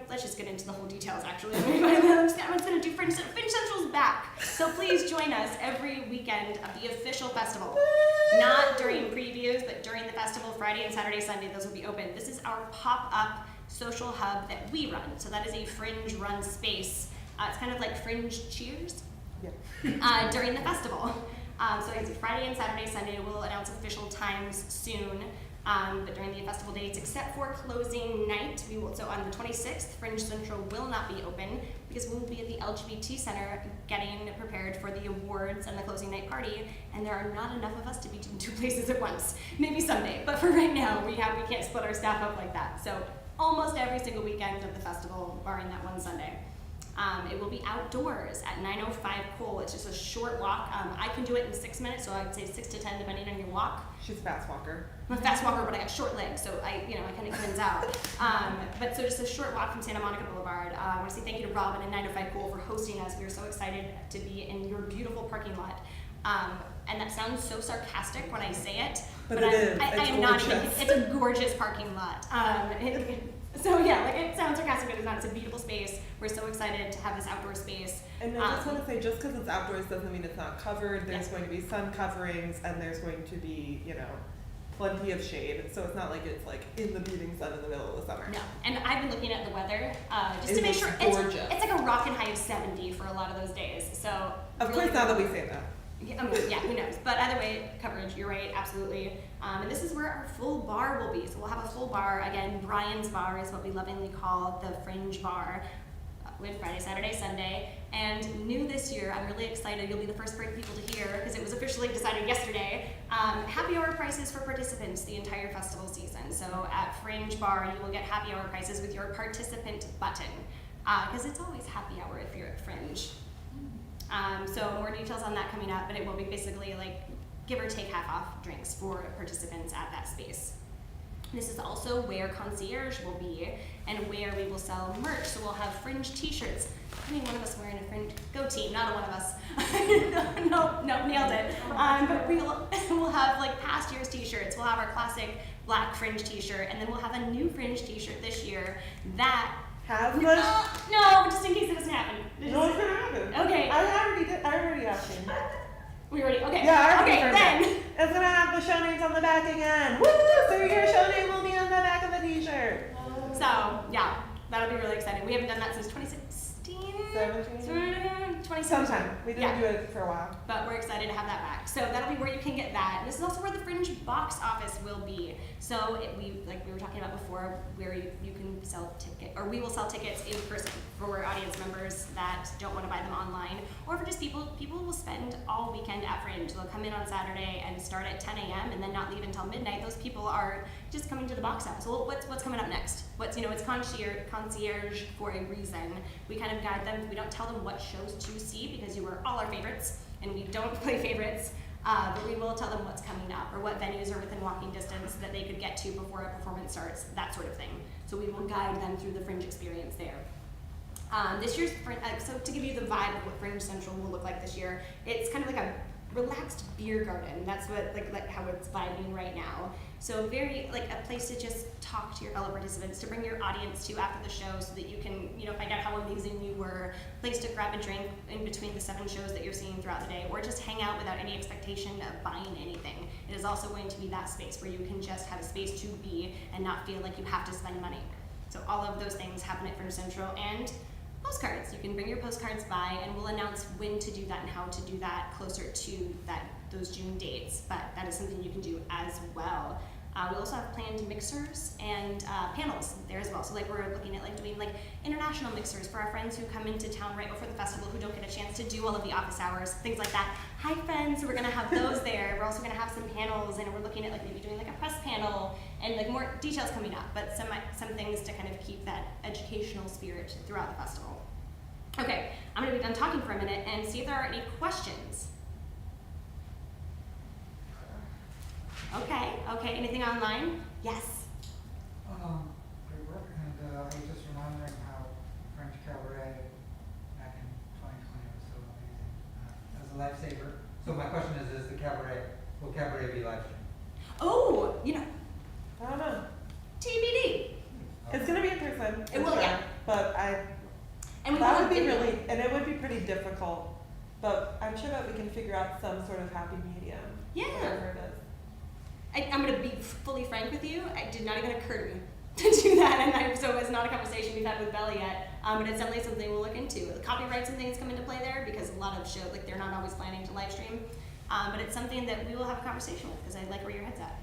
Let's just get into the whole details, actually. Everyone's going to do Fringe Central's back. So please join us every weekend of the official festival. Not during previews, but during the festival, Friday and Saturday, Sunday, those will be open. This is our pop-up social hub that we run. So that is a Fringe Run space. It's kind of like Fringe Cheers during the festival. So it's Friday and Saturday, Sunday. We'll announce official times soon. But during the festival dates, except for closing night, so on the 26th, Fringe Central will not be open because we will be at the LGBT Center getting prepared for the awards and the closing night party, and there are not enough of us to be in 2 places at once. Maybe someday, but for right now, we can't split our staff up like that. So almost every single weekend of the festival, barring that one Sunday. It will be outdoors at 905 Cole. It's just a short walk. I can do it in 6 minutes, so I'd say 6 to 10 depending on your walk. She's a fast walker. I'm a fast walker, but I got short legs, so I kind of cleanse out. But so just a short walk from Santa Monica Boulevard. I want to say thank you to Robin and 905 Cole for hosting us. We are so excited to be in your beautiful parking lot. And that sounds so sarcastic when I say it, but it is. I am not even. It's a gorgeous parking lot. So yeah, it sounds sarcastic, but it's not. It's a beautiful space. We're so excited to have this outdoor space. And I just want to say, just because it's outdoors doesn't mean it's not covered. There's going to be sun coverings, and there's going to be, plenty of shade. So it's not like it's in the beating sun in the middle of the summer. No, and I've been looking at the weather just it to make sure. Gorgeous. It's like a rockin' high of 70 for a lot of those days. So of course, now that we say that. Yeah, who knows? But either way, coverage, you're right, absolutely. And this is where our full bar will be. So we'll have a full bar. Again, Brian's Bar is what we lovingly call the Fringe Bar. went Friday, Saturday, Sunday. And new this year, I'm really excited. You'll be the first people to hear because it was officially decided yesterday. Happy hour prices for participants the entire festival season. So at Fringe Bar, you will get happy hour prices with your participant button because it's always happy hour if you're at Fringe. So more details on that coming up, but it will be basically like give or take half off drinks for participants at that space. This is also where concierge will be and where we will sell merch. So we'll have Fringe t-shirts. I mean, one of us wearing a Fringe, go team, not a one of us. no, nailed it. But we'll have like past year's t-shirts. We'll have our classic black Fringe t-shirt, and then we'll have a new Fringe t-shirt this year that Has no, just in case it doesn't happen. No, it's gonna happen. Okay. I already asked him. We already, okay. Yeah, I already okay, confirmed then. it. It's gonna have the show names on the back again. Woo! So your show name will be on the back of the t-shirt. So, yeah, that'll be really exciting. We haven't done that since 2016? 2017. Sometime. We didn't Yeah. do it for a while. But we're excited to have that back. So that'll be where you can get that. And this is also where the Fringe box office will be. So like we were talking about before, where you can sell tickets, or we will sell tickets in person for audience members that don't want to buy them online, or for just people will spend all weekend at Fringe. They'll come in on Saturday and start at 10 a.m. and then not leave until midnight. Those people are just coming to the box office. Well, what's coming up next? It's concierge for a reason. We kind of guide them. We don't tell them what shows to see because you are all our favorites, and we don't play favorites. But we will tell them what's coming up or what venues are within walking distance that they could get to before a performance starts, that sort of thing. So we will guide them through the Fringe experience there. This year's so to give you the vibe of what Fringe Central will look like this year, it's kind of like a relaxed beer garden. That's what like how it's vibing right now. So very like a place to just talk to your fellow participants, to bring your audience to after the show so that you can, find out how amazing you were, place to grab a drink in between the 7 shows that you're seeing throughout the day, or just hang out without any expectation of buying anything. It is also going to be that space where you can just have a space to be and not feel like you have to spend money. So all of those things happen at Fringe Central, and postcards. You can bring your postcards by, and we'll announce when to do that and how to do that closer to those June dates, but that is something you can do as well. We also have planned mixers and panels there as well. So we're looking at doing international mixers for our friends who come into town right before the festival who don't get a chance to do all of the office hours, things like that. Hi friends, so we're gonna have those there. We're also gonna have some panels, and we're looking at maybe doing a press panel and more details coming up, but some things to kind of keep that educational spirit throughout the festival. Okay, I'm gonna be done talking for a minute and see if there are any questions. Okay, anything online? Yes. Great work, and I was just remembering how Fringe Cabaret back in 2020 was so amazing. That was a lifesaver. So my question is will Cabaret be live streamed? Oh, I don't know. TBD. It's gonna be in person. It will, yeah. But that would be really, and it would be pretty difficult. But I'm sure that we can figure out some sort of happy medium. Yeah. Whatever it is. I'm going to be fully frank with you. It did not even occur to me to do that, and so it's not a conversation we've had with Bella yet. But it's definitely something we'll look into. The copyrights and things come into play there because a lot of shows they're not always planning to live stream. But it's something that we will have a conversation with because I like where your head's at.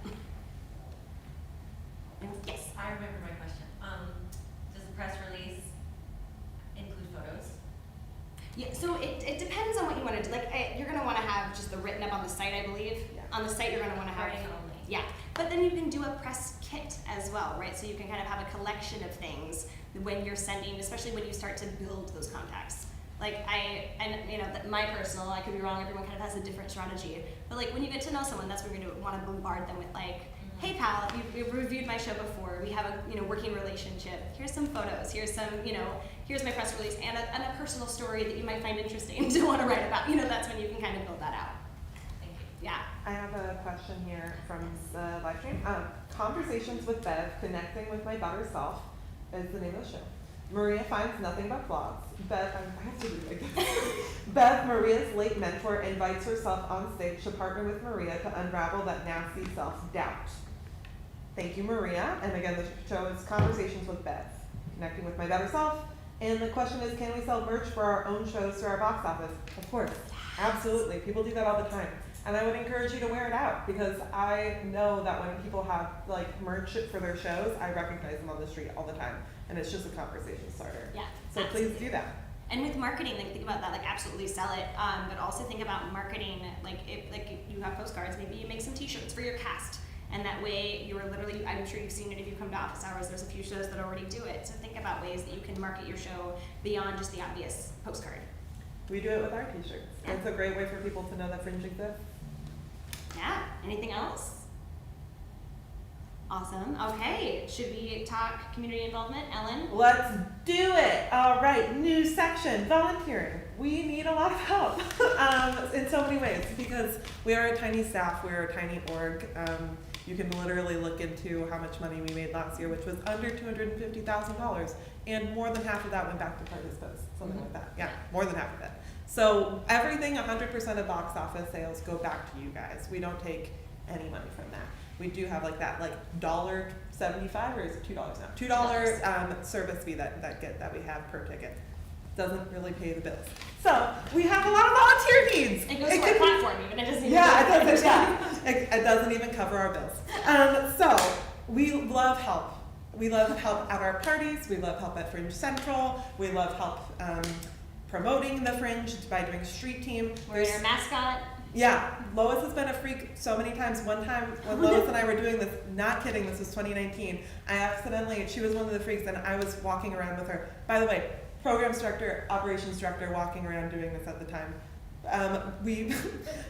Yes. I remember my question. Does the press release include photos? Yeah, so it depends on what you want to do. You're going to want to have just the written up on the site, I believe. Yeah. On the site, you're going to want to have Writing only. Yeah, but then you can do a press kit as well, right? So you can kind of have a collection of things when you're sending, especially when you start to build those contacts. My personal, I could be wrong, everyone kind of has a different strategy. But when you get to know someone, that's when you're going to want to bombard them with hey pal, you've reviewed my show before, we have a working relationship, here's some photos, here's some, here's my press release, and a personal story that you might find interesting to want to write about. That's when you can kind of build that out. Thank you. Yeah. I have a question here from the live stream. Conversations with Bev, Connecting with My Better Self is the name of the show. Maria finds nothing but flaws. Bev, I have to read it again. Bev, Maria's late mentor, invites herself on stage to partner with Maria to unravel that nasty self-doubt. Thank you, Maria. And again, the show is Conversations with Bev, Connecting with My Better Self. And the question is, can we sell merch for our own shows through our box office? Of course, absolutely. People do that all the time. And I would encourage you to wear it out because I know that when people have like merch for their shows, I recognize them on the street all the time. And it's just a conversation starter. Yeah. So absolutely. please do that. And with marketing, like think about that, like absolutely sell it. But also think about marketing, like if you have postcards, maybe you make some t-shirts for your cast. And that way you're literally, I'm sure you've seen it if you come to office hours, there's a few shows that already do it. So think about ways that you can market your show beyond just the obvious postcard. We do it with our t-shirts. Yeah. It's a great way for people to know that Fringe exists. Yeah, anything else? Awesome, okay, should we talk community involvement, Ellen? Let's do it. All right, new section, volunteering. We need a lot of help in so many ways because we are a tiny staff, we're a tiny org. You can literally look into how much money we made last year, which was under $250,000, and more than half of that went back to participants, something like that. Yeah, more than half of it. So everything, 100% of box office sales go back to you guys. We don't take any money from that. We do have like that $1.75 or is it $2 now? $2 service fee that we have per ticket. Doesn't really pay the bills. So we have a lot of volunteer needs. It goes to our platform even, it doesn't even it doesn't even cover our bills. So we love help. We love help at our parties. We love help at Fringe Central. We love help promoting the Fringe by doing street team. We're our mascot. Yeah, Lois has been a freak so many times. One time when Lois and I were doing this, not kidding, this was 2019, she was one of the freaks and I was walking around with her. By the way, programs director, operations director, walking around doing this at the time. We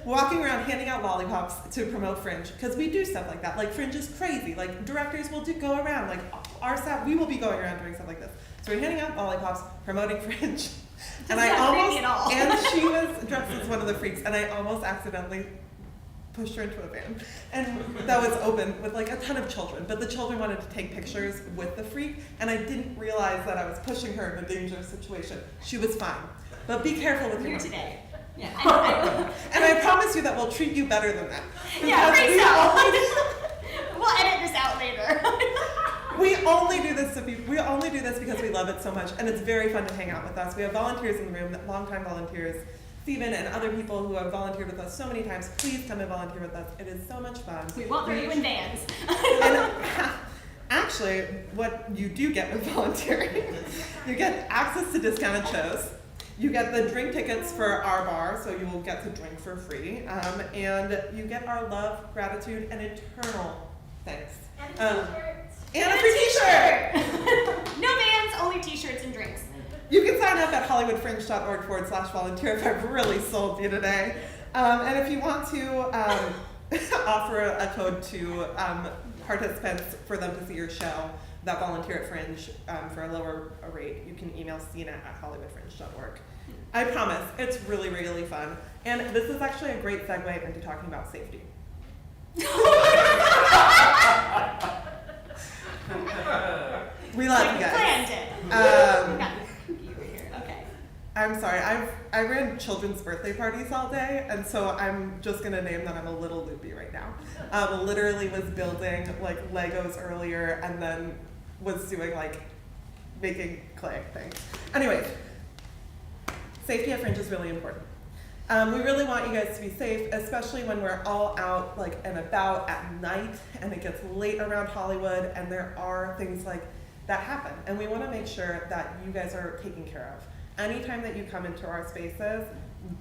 walking around handing out lollipops to promote Fringe because we do stuff like that. Like Fringe is crazy. Like directors will go around. Like our staff, we will be going around doing stuff like this. So we're handing out lollipops, promoting Fringe. And and she was dressed as one of the freaks, and I almost accidentally pushed her into a van. And that was open with like a ton of children, but the children wanted to take pictures with the freak, and I didn't realize that I was pushing her in a dangerous situation. She was fine, but be careful with Here your today. Yeah. And I promise you that we'll treat you better than that. Yeah, we'll edit this out later. We only do this because we love it so much, and it's very fun to hang out with us. We have volunteers in the room, longtime volunteers, Stephen and other people who have volunteered with us so many times. Please come and volunteer with us. It is so much fun. We won't throw you in vans. And actually, what you do get with volunteering, you get access to discounted shows. You get the drink tickets for our bar, so you will get to drink for free, and you get our love, gratitude, and eternal thanks. And a free t-shirt! No vans, only t-shirts and drinks. You can sign up at hollywoodfringe.org/volunteer if I've really sold you today. And if you want to offer a code to participants for them to see your show that volunteer at Fringe for a lower rate, you can email cena@hollywoodfringe.org. I promise, it's really, really fun. And this is actually a great segue into talking about safety. We love you guys. Planned it. Okay. I'm sorry, I ran children's birthday parties all day, and so I'm just gonna name that I'm a little loopy right now. Literally was building like Legos earlier, and then was doing like making clay things. Anyways, safety at Fringe is really important. We really want you guys to be safe, especially when we're all out like and about at night and it gets late around Hollywood and there are things like that happen. And we want to make sure that you guys are taken care of. Anytime that you come into our spaces,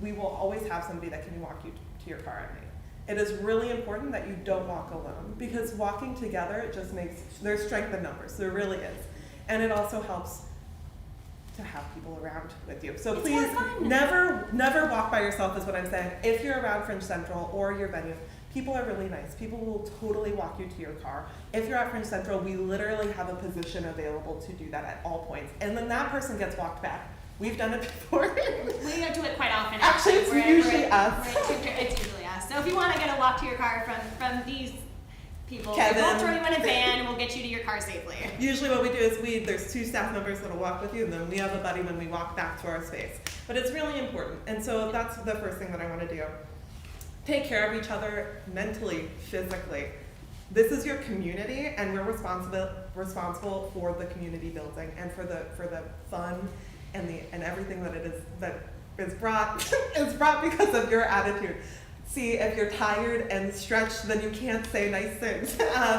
we will always have somebody that can walk you to your car at night. It is really important that you don't walk alone because walking together just makes, there's strength in numbers, there really is. And it also helps to have people around with you. So please never walk by yourself is what I'm saying. If you're around Fringe Central or your venue, people are really nice. People will totally walk you to your car. If you're at Fringe Central, we literally have a position available to do that at all points. And then that person gets walked back. We've done it before. We do it quite often. Actually, it's usually us. It's usually us. So if you want to get a walk to your car from these people, Kevin. we'll throw you in a van and we'll get you to your car safely. Usually what we do is there's 2 staff members that'll walk with you, and then we have a buddy when we walk back to our space. But it's really important, and so that's the first thing that I want to do. Take care of each other mentally, physically. This is your community, and we're responsible for the community building and for the fun and everything that is brought because of your attitude. See, if you're tired and stretched, then you can't say nice things,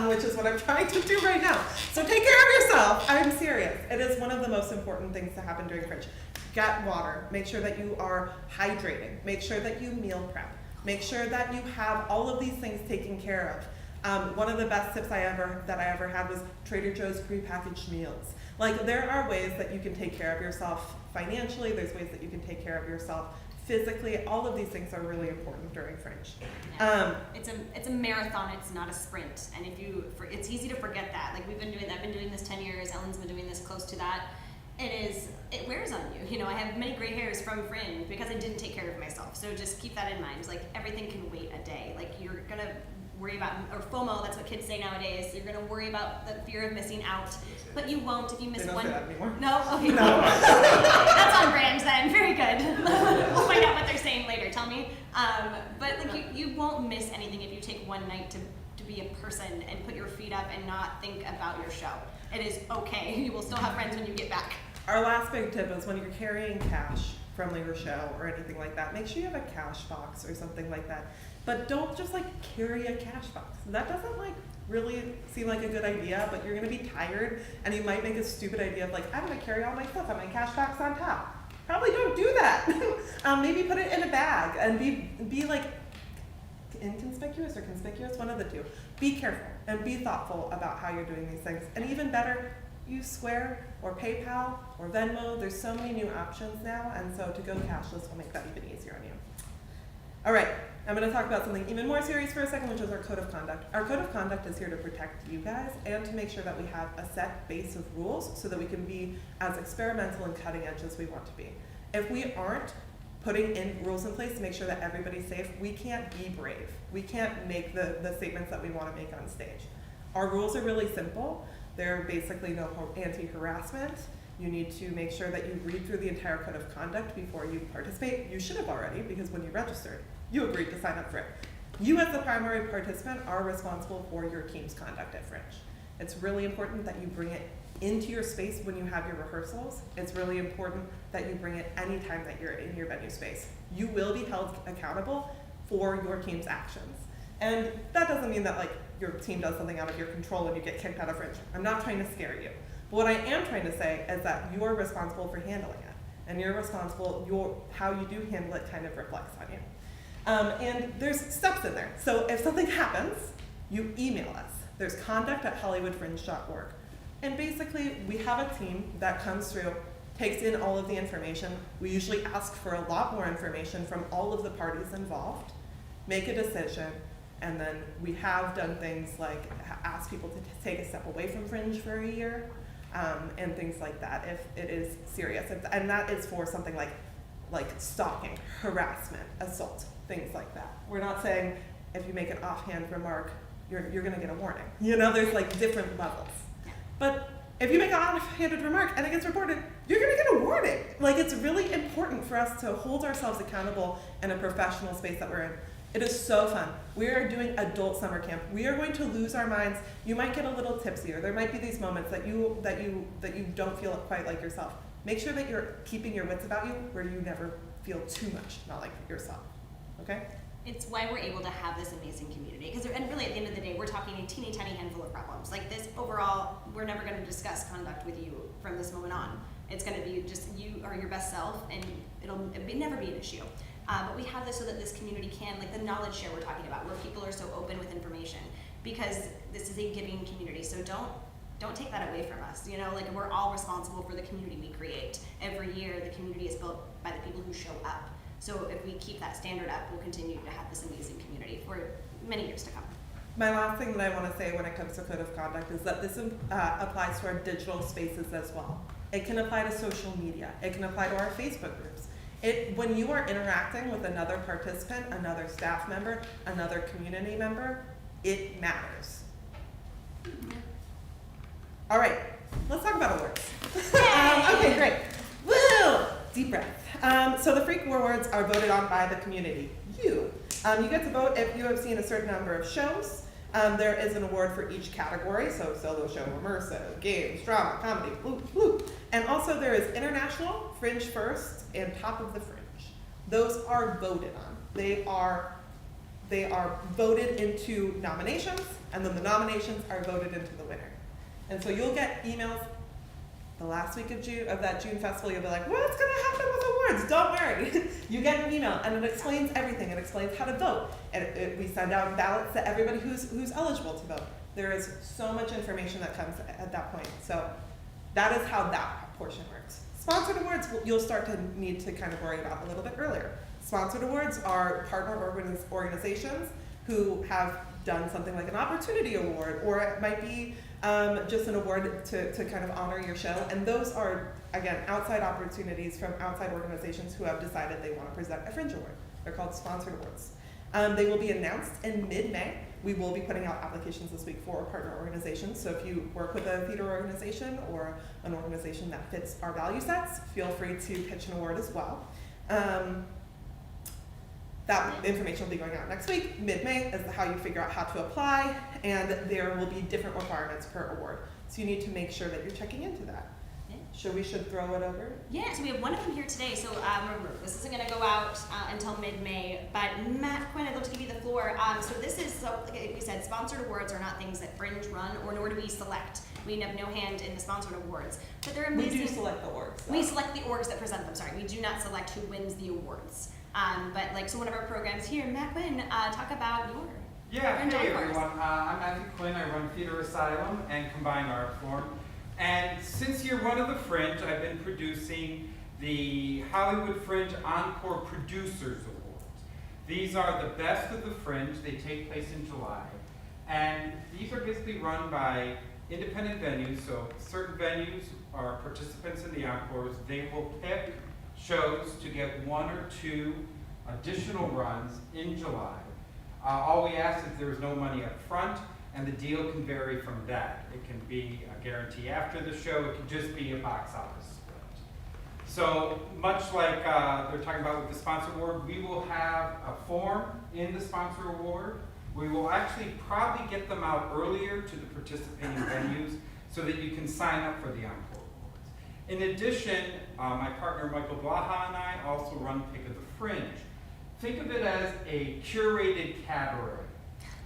which is what I'm trying to do right now. So take care of yourself. I'm serious. It is one of the most important things to happen during Fringe. Get water. Make sure that you are hydrating. Make sure that you meal prep. Make sure that you have all of these things taken care of. One of the best tips that I ever had was Trader Joe's prepackaged meals. Like, there are ways that you can take care of yourself financially. There's ways that you can take care of yourself physically. All of these things are really important during Fringe. It's a marathon. It's not a sprint. And it's easy to forget that. Like, I've been doing this 10 years. Ellen's been doing this close to that. It wears on you. You know, I have many gray hairs from Fringe because I didn't take care of myself. So just keep that in mind. Like, everything can wait a day. Like, you're gonna worry about, or FOMO, that's what kids say nowadays. You're gonna worry about the fear of missing out, but you won't if you miss They don't one. say that anymore. No? Okay. No. That's on brand then. Very good. We'll find out what they're saying later. Tell me. But like, you won't miss anything if you take one night to be a person and put your feet up and not think about your show. It is okay. You will still have friends when you get back. Our last big tip is when you're carrying cash from your show or anything like that, make sure you have a cash box or something like that. But don't just like carry a cash box. That doesn't like really seem like a good idea, but you're gonna be tired and you might make a stupid idea of like, I'm gonna carry all my stuff on my cash box on top. Probably don't do that. Maybe put it in a bag and be like inconspicuous or conspicuous, one of the two. Be careful and be thoughtful about how you're doing these things. And even better, use Square or PayPal or Venmo. There's so many new options now, and so to go cashless will make that even easier on you. All right, I'm going to talk about something even more serious for a second, which is our code of conduct. Our code of conduct is here to protect you guys and to make sure that we have a set base of rules so that we can be as experimental and cutting edge as we want to be. If we aren't putting in rules in place to make sure that everybody's safe, we can't be brave. We can't make the statements that we want to make on stage. Our rules are really simple. They're basically no anti-harassment. You need to make sure that you read through the entire code of conduct before you participate. You should have already, because when you registered, you agreed to sign up for it. You as the primary participant are responsible for your team's conduct at Fringe. It's really important that you bring it into your space when you have your rehearsals. It's really important that you bring it anytime that you're in your venue space. You will be held accountable for your team's actions. And that doesn't mean that like your team does something out of your control and you get kicked out of Fringe. I'm not trying to scare you. But what I am trying to say is that you're responsible for handling it. And you're responsible, how you do handle it kind of reflects on you. And there's steps in there. So if something happens, you email us. There's conduct@hollywoodfringe.org. And basically, we have a team that comes through, takes in all of the information. We usually ask for a lot more information from all of the parties involved, make a decision, and then we have done things like ask people to take a step away from Fringe for a year, and things like that if it is serious. And that is for something like stalking, harassment, assault, things like that. We're not saying if you make an offhand remark, you're gonna get a warning. You know, there's like different levels. But if you make an offhanded remark and it gets reported, you're gonna get a warning. Like, it's really important for us to hold ourselves accountable in a professional space that we're in. It is so fun. We are doing adult summer camp. We are going to lose our minds. You might get a little tipsy, or there might be these moments that you don't feel quite like yourself. Make sure that you're keeping your wits about you where you never feel too much not like yourself. Okay? It's why we're able to have this amazing community. And really, at the end of the day, we're talking a teeny tiny handful of problems. Like this, overall, we're never going to discuss conduct with you from this moment on. It's going to be just you are your best self, and it'll never be an issue. But we have this so that this community can, like the knowledge share we're talking about, where people are so open with information, because this is a giving community. So don't take that away from us. You know, like we're all responsible for the community we create. Every year, the community is built by the people who show up. So if we keep that standard up, we'll continue to have this amazing community for many years to come. My last thing that I want to say when it comes to code of conduct is that this applies to our digital spaces as well. It can apply to social media. It can apply to our Facebook groups. When you are interacting with another participant, another staff member, another community member, it matters. All right, let's talk about awards. Okay, great. Woo! Deep breath. So the Freak Awards are voted on by the community. You get to vote if you have seen a certain number of shows. There is an award for each category, so solo show, immersive, games, drama, comedy, bloop. And also there is international, Fringe First, and Top of the Fringe. Those are voted on. They are they are voted into nominations, and then the nominations are voted into the winner. And so you'll get emails the last week of June, of that June festival. You'll be like, what's gonna happen with awards? Don't worry. You get an email, and it explains everything. It explains how to vote. And we send out ballots to everybody who's eligible to vote. There is so much information that comes at that point. So that is how that portion works. Sponsored awards, you'll start to need to kind of worry about a little bit earlier. Sponsored awards are partner organizations who have done something like an opportunity award, or it might be just an award to kind of honor your show. And those are, again, outside opportunities from outside organizations who have decided they want to present a Fringe Award. They're called sponsored awards. They will be announced in mid-May. We will be putting out applications this week for partner organizations. So if you work with a theater organization or an organization that fits our value sets, feel free to pitch an award as well. That information will be going out next week. Mid-May is how you figure out how to apply, and there will be different requirements per award. So you need to make sure that you're checking into that. Should throw it over? Yeah, so we have one of them here today. So remember, this isn't going to go out until mid-May, but Matt, Quinn, I'd love to give you the floor. So this is, so like we said, sponsored awards are not things that Fringe run, or nor do we select. We have no hand in the sponsored awards. But they're amazing. We do select the awards. We select the orgs that present them, sorry. We do not select who wins the awards. But like, so one of our programs here, Matt Quinn, talk about your Fringe hey awards. everyone. I'm Matthew Quinn. I run Theater Asylum and Combined Art Form. And since year one of the Fringe, I've been producing the Hollywood Fringe Encore Producers Awards. These are the best of the Fringe. They take place in July. And these are basically run by independent venues. So certain venues are participants in the Encores. They will pick shows to get 1 or 2 additional runs in July. All we ask is there is no money up front, and the deal can vary from that. It can be a guarantee after the show. It can just be a box office split. So much like they're talking about with the sponsor award, we will have a form in the sponsor award. We will actually probably get them out earlier to the participating venues so that you can sign up for the Encore Awards. In addition, my partner Michael Blaha and I also run Pick of the Fringe. Think of it as a curated cabaret.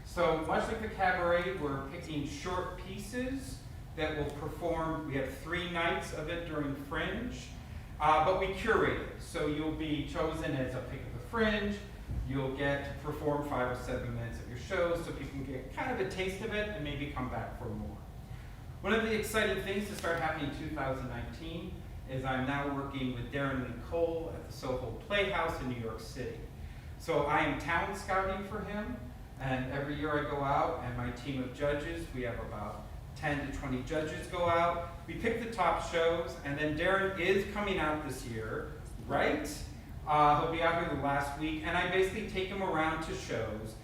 So much like the cabaret, we're picking short pieces that will perform. We have 3 nights of it during Fringe, but we curate it. So you'll be chosen as a Pick of the Fringe. You'll get to perform 5 or 7 minutes of your show so people can get kind of a taste of it and maybe come back for more. One of the exciting things to start happening in 2019 is I'm now working with Darren Lee Cole at the Soho Playhouse in New York City. So I am talent scouting for him. And every year I go out, and my team of judges, we have about 10 to 20 judges go out. We pick the top shows, and then Darren is coming out this year, right? He'll be out here the last week, and I basically take him around to shows.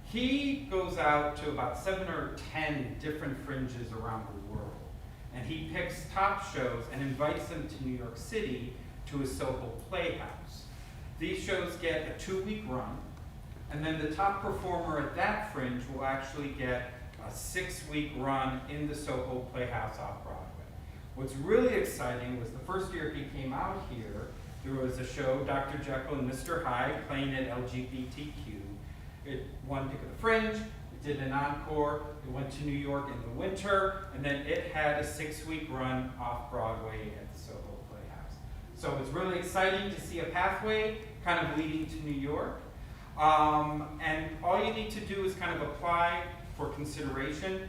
He goes out to about 7 or 10 different fringes around the world, and he picks top shows and invites them to New York City to his Soho Playhouse. These shows get a 2-week run. And then the top performer at that Fringe will actually get a 6-week run in the Soho Playhouse off-Broadway. What's really exciting was the first year he came out here, there was a show, Dr. Jekyll and Mr. Hyde, playing at LGBTQ. It won Pick of the Fringe, it did an encore, it went to New York in the winter, and then it had a 6-week run off-Broadway at the Soho Playhouse. So it's really exciting to see a pathway kind of leading to New York. And all you need to do is kind of apply for consideration.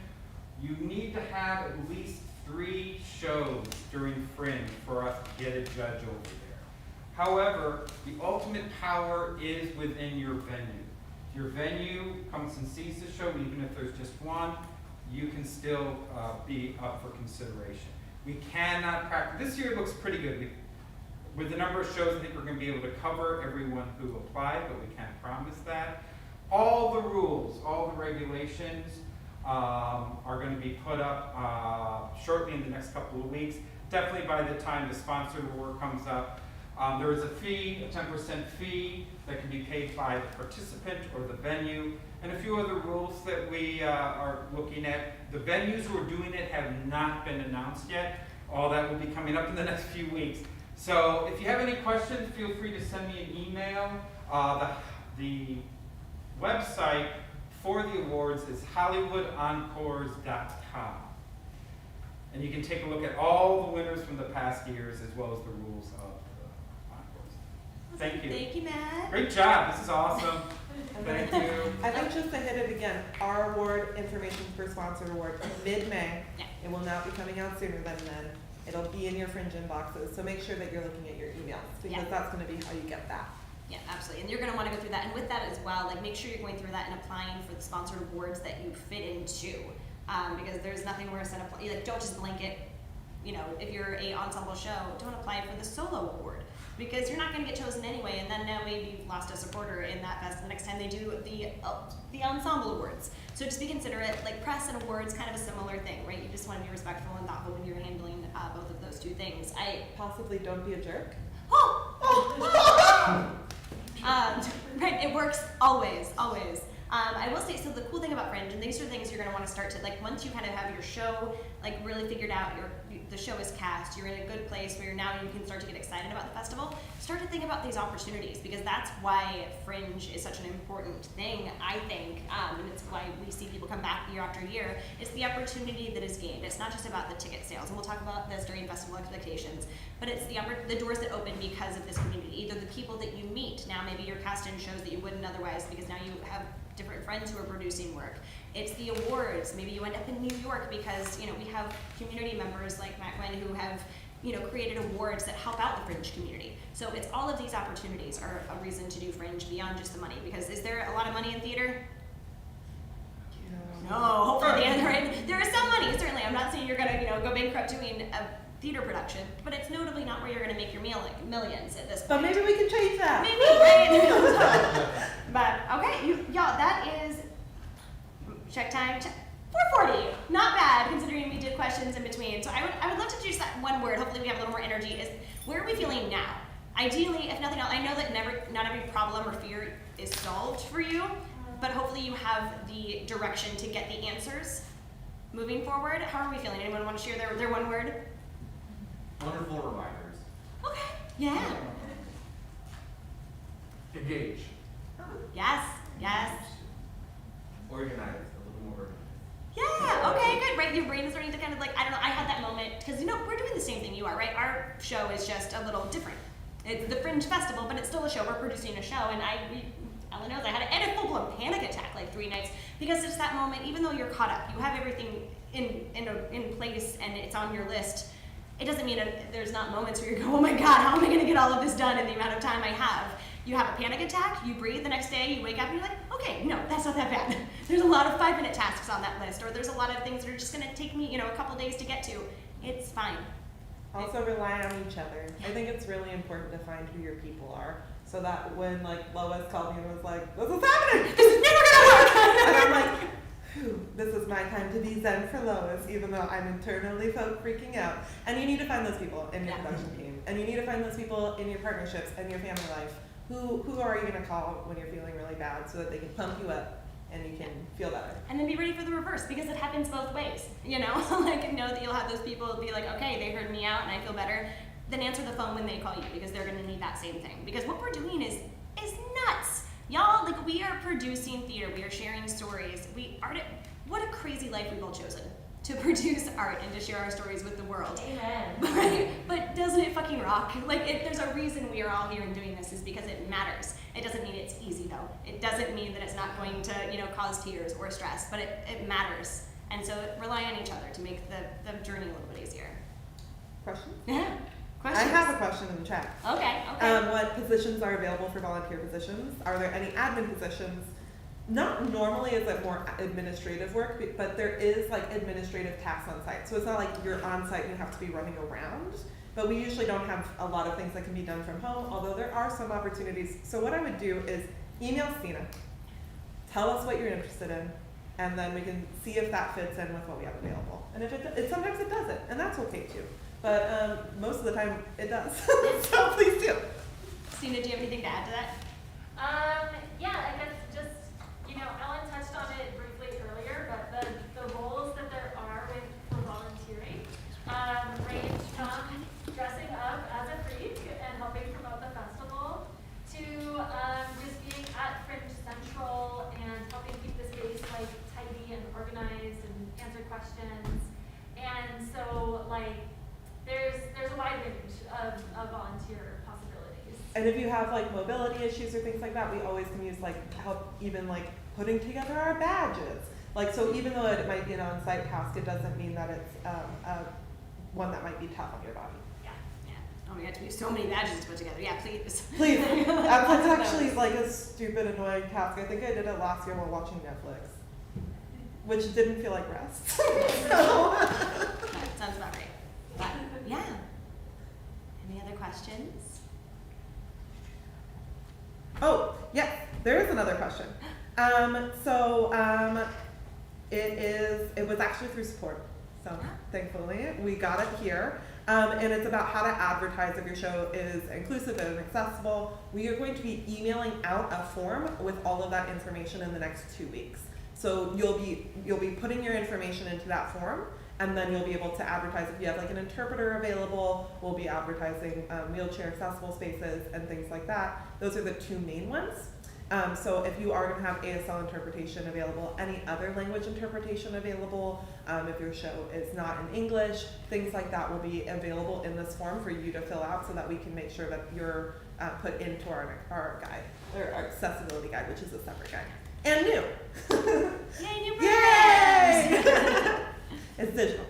You need to have at least 3 shows during Fringe for us to get a judge over there. However, the ultimate power is within your venue. If your venue comes and sees the show, even if there's just 1, you can still be up for consideration. We cannot practice. This year looks pretty good. With the number of shows, I think we're going to be able to cover everyone who applied, but we can't promise that. All the rules, all the regulations are going to be put up shortly in the next couple of weeks. Definitely by the time the sponsored award comes up. There is a fee, a 10% fee that can be paid by the participant or the venue, and a few other rules that we are looking at. The venues who are doing it have not been announced yet. All that will be coming up in the next few weeks. So if you have any questions, feel free to send me an email. The website for the awards is hollywoodencores.com. And you can take a look at all the winners from the past years as well as the rules of the encores. Thank you. Thank you, Matt. Great job. This is awesome. Thank you. I think just to hit it again, our award information for sponsored award is mid-May. Yeah. It will not be coming out sooner than then. It'll be in your Fringe inboxes, so make sure that you're looking at your emails, because that's gonna be how you get that. Yeah, absolutely. And you're going to want to go through that. And with that as well, like make sure you're going through that and applying for the sponsored awards that you fit into. Because there's nothing worse than like don't just blanket, you know, if you're a ensemble show, don't apply for the solo award because you're not going to get chosen anyway. And then now maybe you've lost a supporter in that fest the next time they do the ensemble awards. So just be considerate. Like press and awards, kind of a similar thing, right? You just want to be respectful and thoughtful when you're handling both of those two things. Possibly don't be a jerk. Right, it works always, always. I will say, so the cool thing about Fringe, and these are things you're going to want to start to, like, once you kind of have your show, like, really figured out, the show is cast, you're in a good place where you can start to get excited about the festival, start to think about these opportunities, because that's why Fringe is such an important thing, I think, and it's why we see people come back year after year. It's the opportunity that is gained. It's not just about the ticket sales, and we'll talk about this during Festival Expectations, but it's the doors that open because of this community, either the people that you meet, now maybe you're cast in shows that you wouldn't otherwise, because now you have different friends who are producing work. It's the awards. Maybe you end up in New York because, you know, we have community members like Matt Gwen who have, you know, created awards that help out the Fringe community. So it's all of these opportunities are a reason to do Fringe beyond just the money, because is there a lot of money in theater? No, hopefully there is some money, certainly. I'm not saying you're gonna, you know, go bankrupt doing a theater production, but it's notably not where you're gonna make your millions at this point. But maybe we can change that. Maybe, right? But okay, y'all, that is check time. 4:40, not bad considering we did questions in between. So I would love to do just that one word. Hopefully we have a little more energy. Is where are we feeling now? Ideally, if nothing else, I know that not every problem or fear is solved for you, but hopefully you have the direction to get the answers moving forward. How are we feeling? Anyone want to share their one word? Wonderful reminders. Okay. Yeah. Engage. Yes. Yes. Organized, a little more organized. Yeah, okay, good, right? Your brain is starting to kind of like, I don't know, I had that moment, because, you know, we're doing the same thing you are, right? Our show is just a little different. It's the Fringe Festival, but it's still a show. We're producing a show, and Ellen knows I had a full-blown panic attack like 3 nights, because it's that moment, even though you're caught up, you have everything in place, and it's on your list, it doesn't mean there's not moments where you go, oh my God, how am I going to get all of this done in the amount of time I have? You have a panic attack, you breathe the next day, you wake up and you're like, okay, no, that's not that bad. There's a lot of 5-minute tasks on that list, or there's a lot of things that are just gonna take me, you know, a couple days to get to. It's fine. Also rely on each other. I think it's really important to find who your people are, so that when like Lois called me and was like, this is happening! This is never gonna work! And I'm like, phew, this is my time to be zen for Lois, even though I'm internally freaking out. And you need to find those people in your production team. And you need to find those people in your partnerships and your family life. Who are you going to call when you're feeling really bad so that they can pump you up and you can feel better? And then be ready for the reverse, because it happens both ways, you know? Like, know that you'll have those people be like, okay, they heard me out and I feel better. Then answer the phone when they call you, because they're going to need that same thing. Because what we're doing is nuts. Y'all, like, we are producing theater. We are sharing stories. What a crazy life we've all chosen. To produce art and to share our stories with the world. Amen. But doesn't it fucking rock? Like, there's a reason we are all here and doing this, is because it matters. It doesn't mean it's easy, though. It doesn't mean that it's not going to, you know, cause tears or stress, but it matters. And so rely on each other to make the journey a little bit easier. Question? Yeah. Questions? I have a question in the chat. Okay. What positions are available for volunteer positions? Are there any admin positions? Not normally is it more administrative work, but there is like administrative tasks on site. So it's not like you're on site and you have to be running around, but we usually don't have a lot of things that can be done from home, although there are some opportunities. So what I would do is email Stina, tell us what you're interested in, and then we can see if that fits in with what we have available. And if sometimes it doesn't, and that's okay too. But most of the time it does. So please do. Stina, do you have anything to add to that? Yeah, I guess just, you know, Ellen touched on it briefly earlier, but the roles that there are for volunteering range from dressing up as a freak and helping promote the festival to just being at Fringe Central And if you have like mobility issues or things like that, we always can use like help even like putting together our badges. Like, so even though it might be an on-site task, it doesn't mean that it's one that might be tough on your body. Yeah. Oh my god, to be so many badges to put together. Yeah, please. Please. That's actually like a stupid, annoying task. I think I did it last year while watching Netflix, which didn't feel like rest. So. That sounds about right. But, yeah. Any other questions? Oh, yes, there is another question. It was actually through support. So thankfully we got it here. And it's about how to advertise if your show is inclusive and accessible. We are going to be emailing out a form with all of that information in the next 2 weeks. So you'll be putting your information into that form, and then you'll be able to advertise. If you have like an interpreter available, we'll be advertising wheelchair accessible spaces and things like that. Those are the two main ones. So if you are going to have ASL interpretation available, any other language interpretation available, if your show is not in English, things like that will be available in this form for you to fill out so that we can make sure that you're put into our guide, or our accessibility guide, which is a separate guide. And new. Yay, new Yay! programs! It's digital.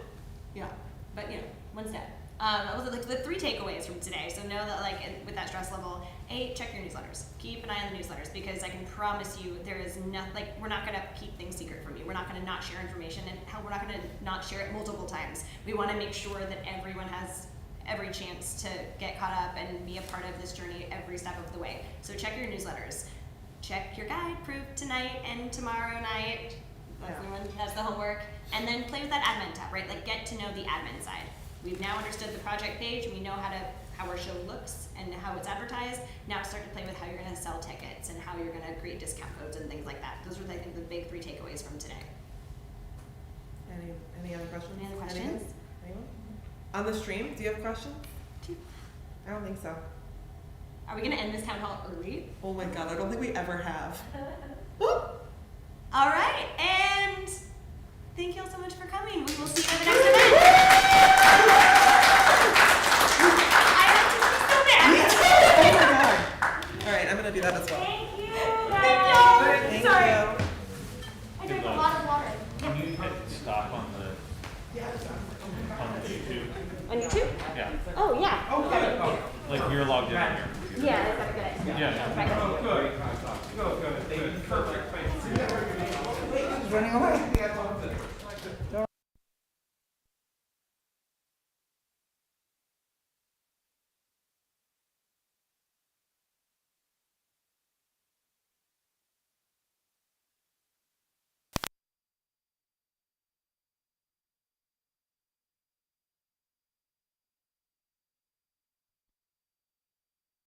Yeah, but you know, one step. Was it like the 3 takeaways from today? So know that like with that stress level, A, check your newsletters. Keep an eye on the newsletters, because I can promise you there is nothing, like we're not gonna keep things secret from you. We're not gonna not share information, and we're not gonna not share it multiple times. We wanna make sure that everyone has every chance to get caught up and be a part of this journey every step of the way. So check your newsletters. Check your guide, proof tonight and tomorrow night. That's the homework. And then play with that admin tab, right? Like get to know the admin side. We've now understood the project page. We know how our show looks and how it's advertised. Now start to play with how you're going to sell tickets and how you're going to create discount codes and things like that. Those are, I think, the big 3 takeaways from today. Any other questions? Any other questions? Anyone? On the stream, do you have questions? I don't think so. Are we going to end this town hall early? Oh my god, I don't think we ever have. All right, and thank you all so much for coming. We will see you at the next event. Oh my god. All right, I'm gonna do that as well. Thank you. Thank Sorry. you. I drank a lot of water. Can you hit stop on the YouTube? On YouTube? Yeah. Oh, yeah. Okay. Like you're logged in on your computer. Yeah, that's not a good idea. Yeah. Oh, good. Good, good. Perfect. Running away.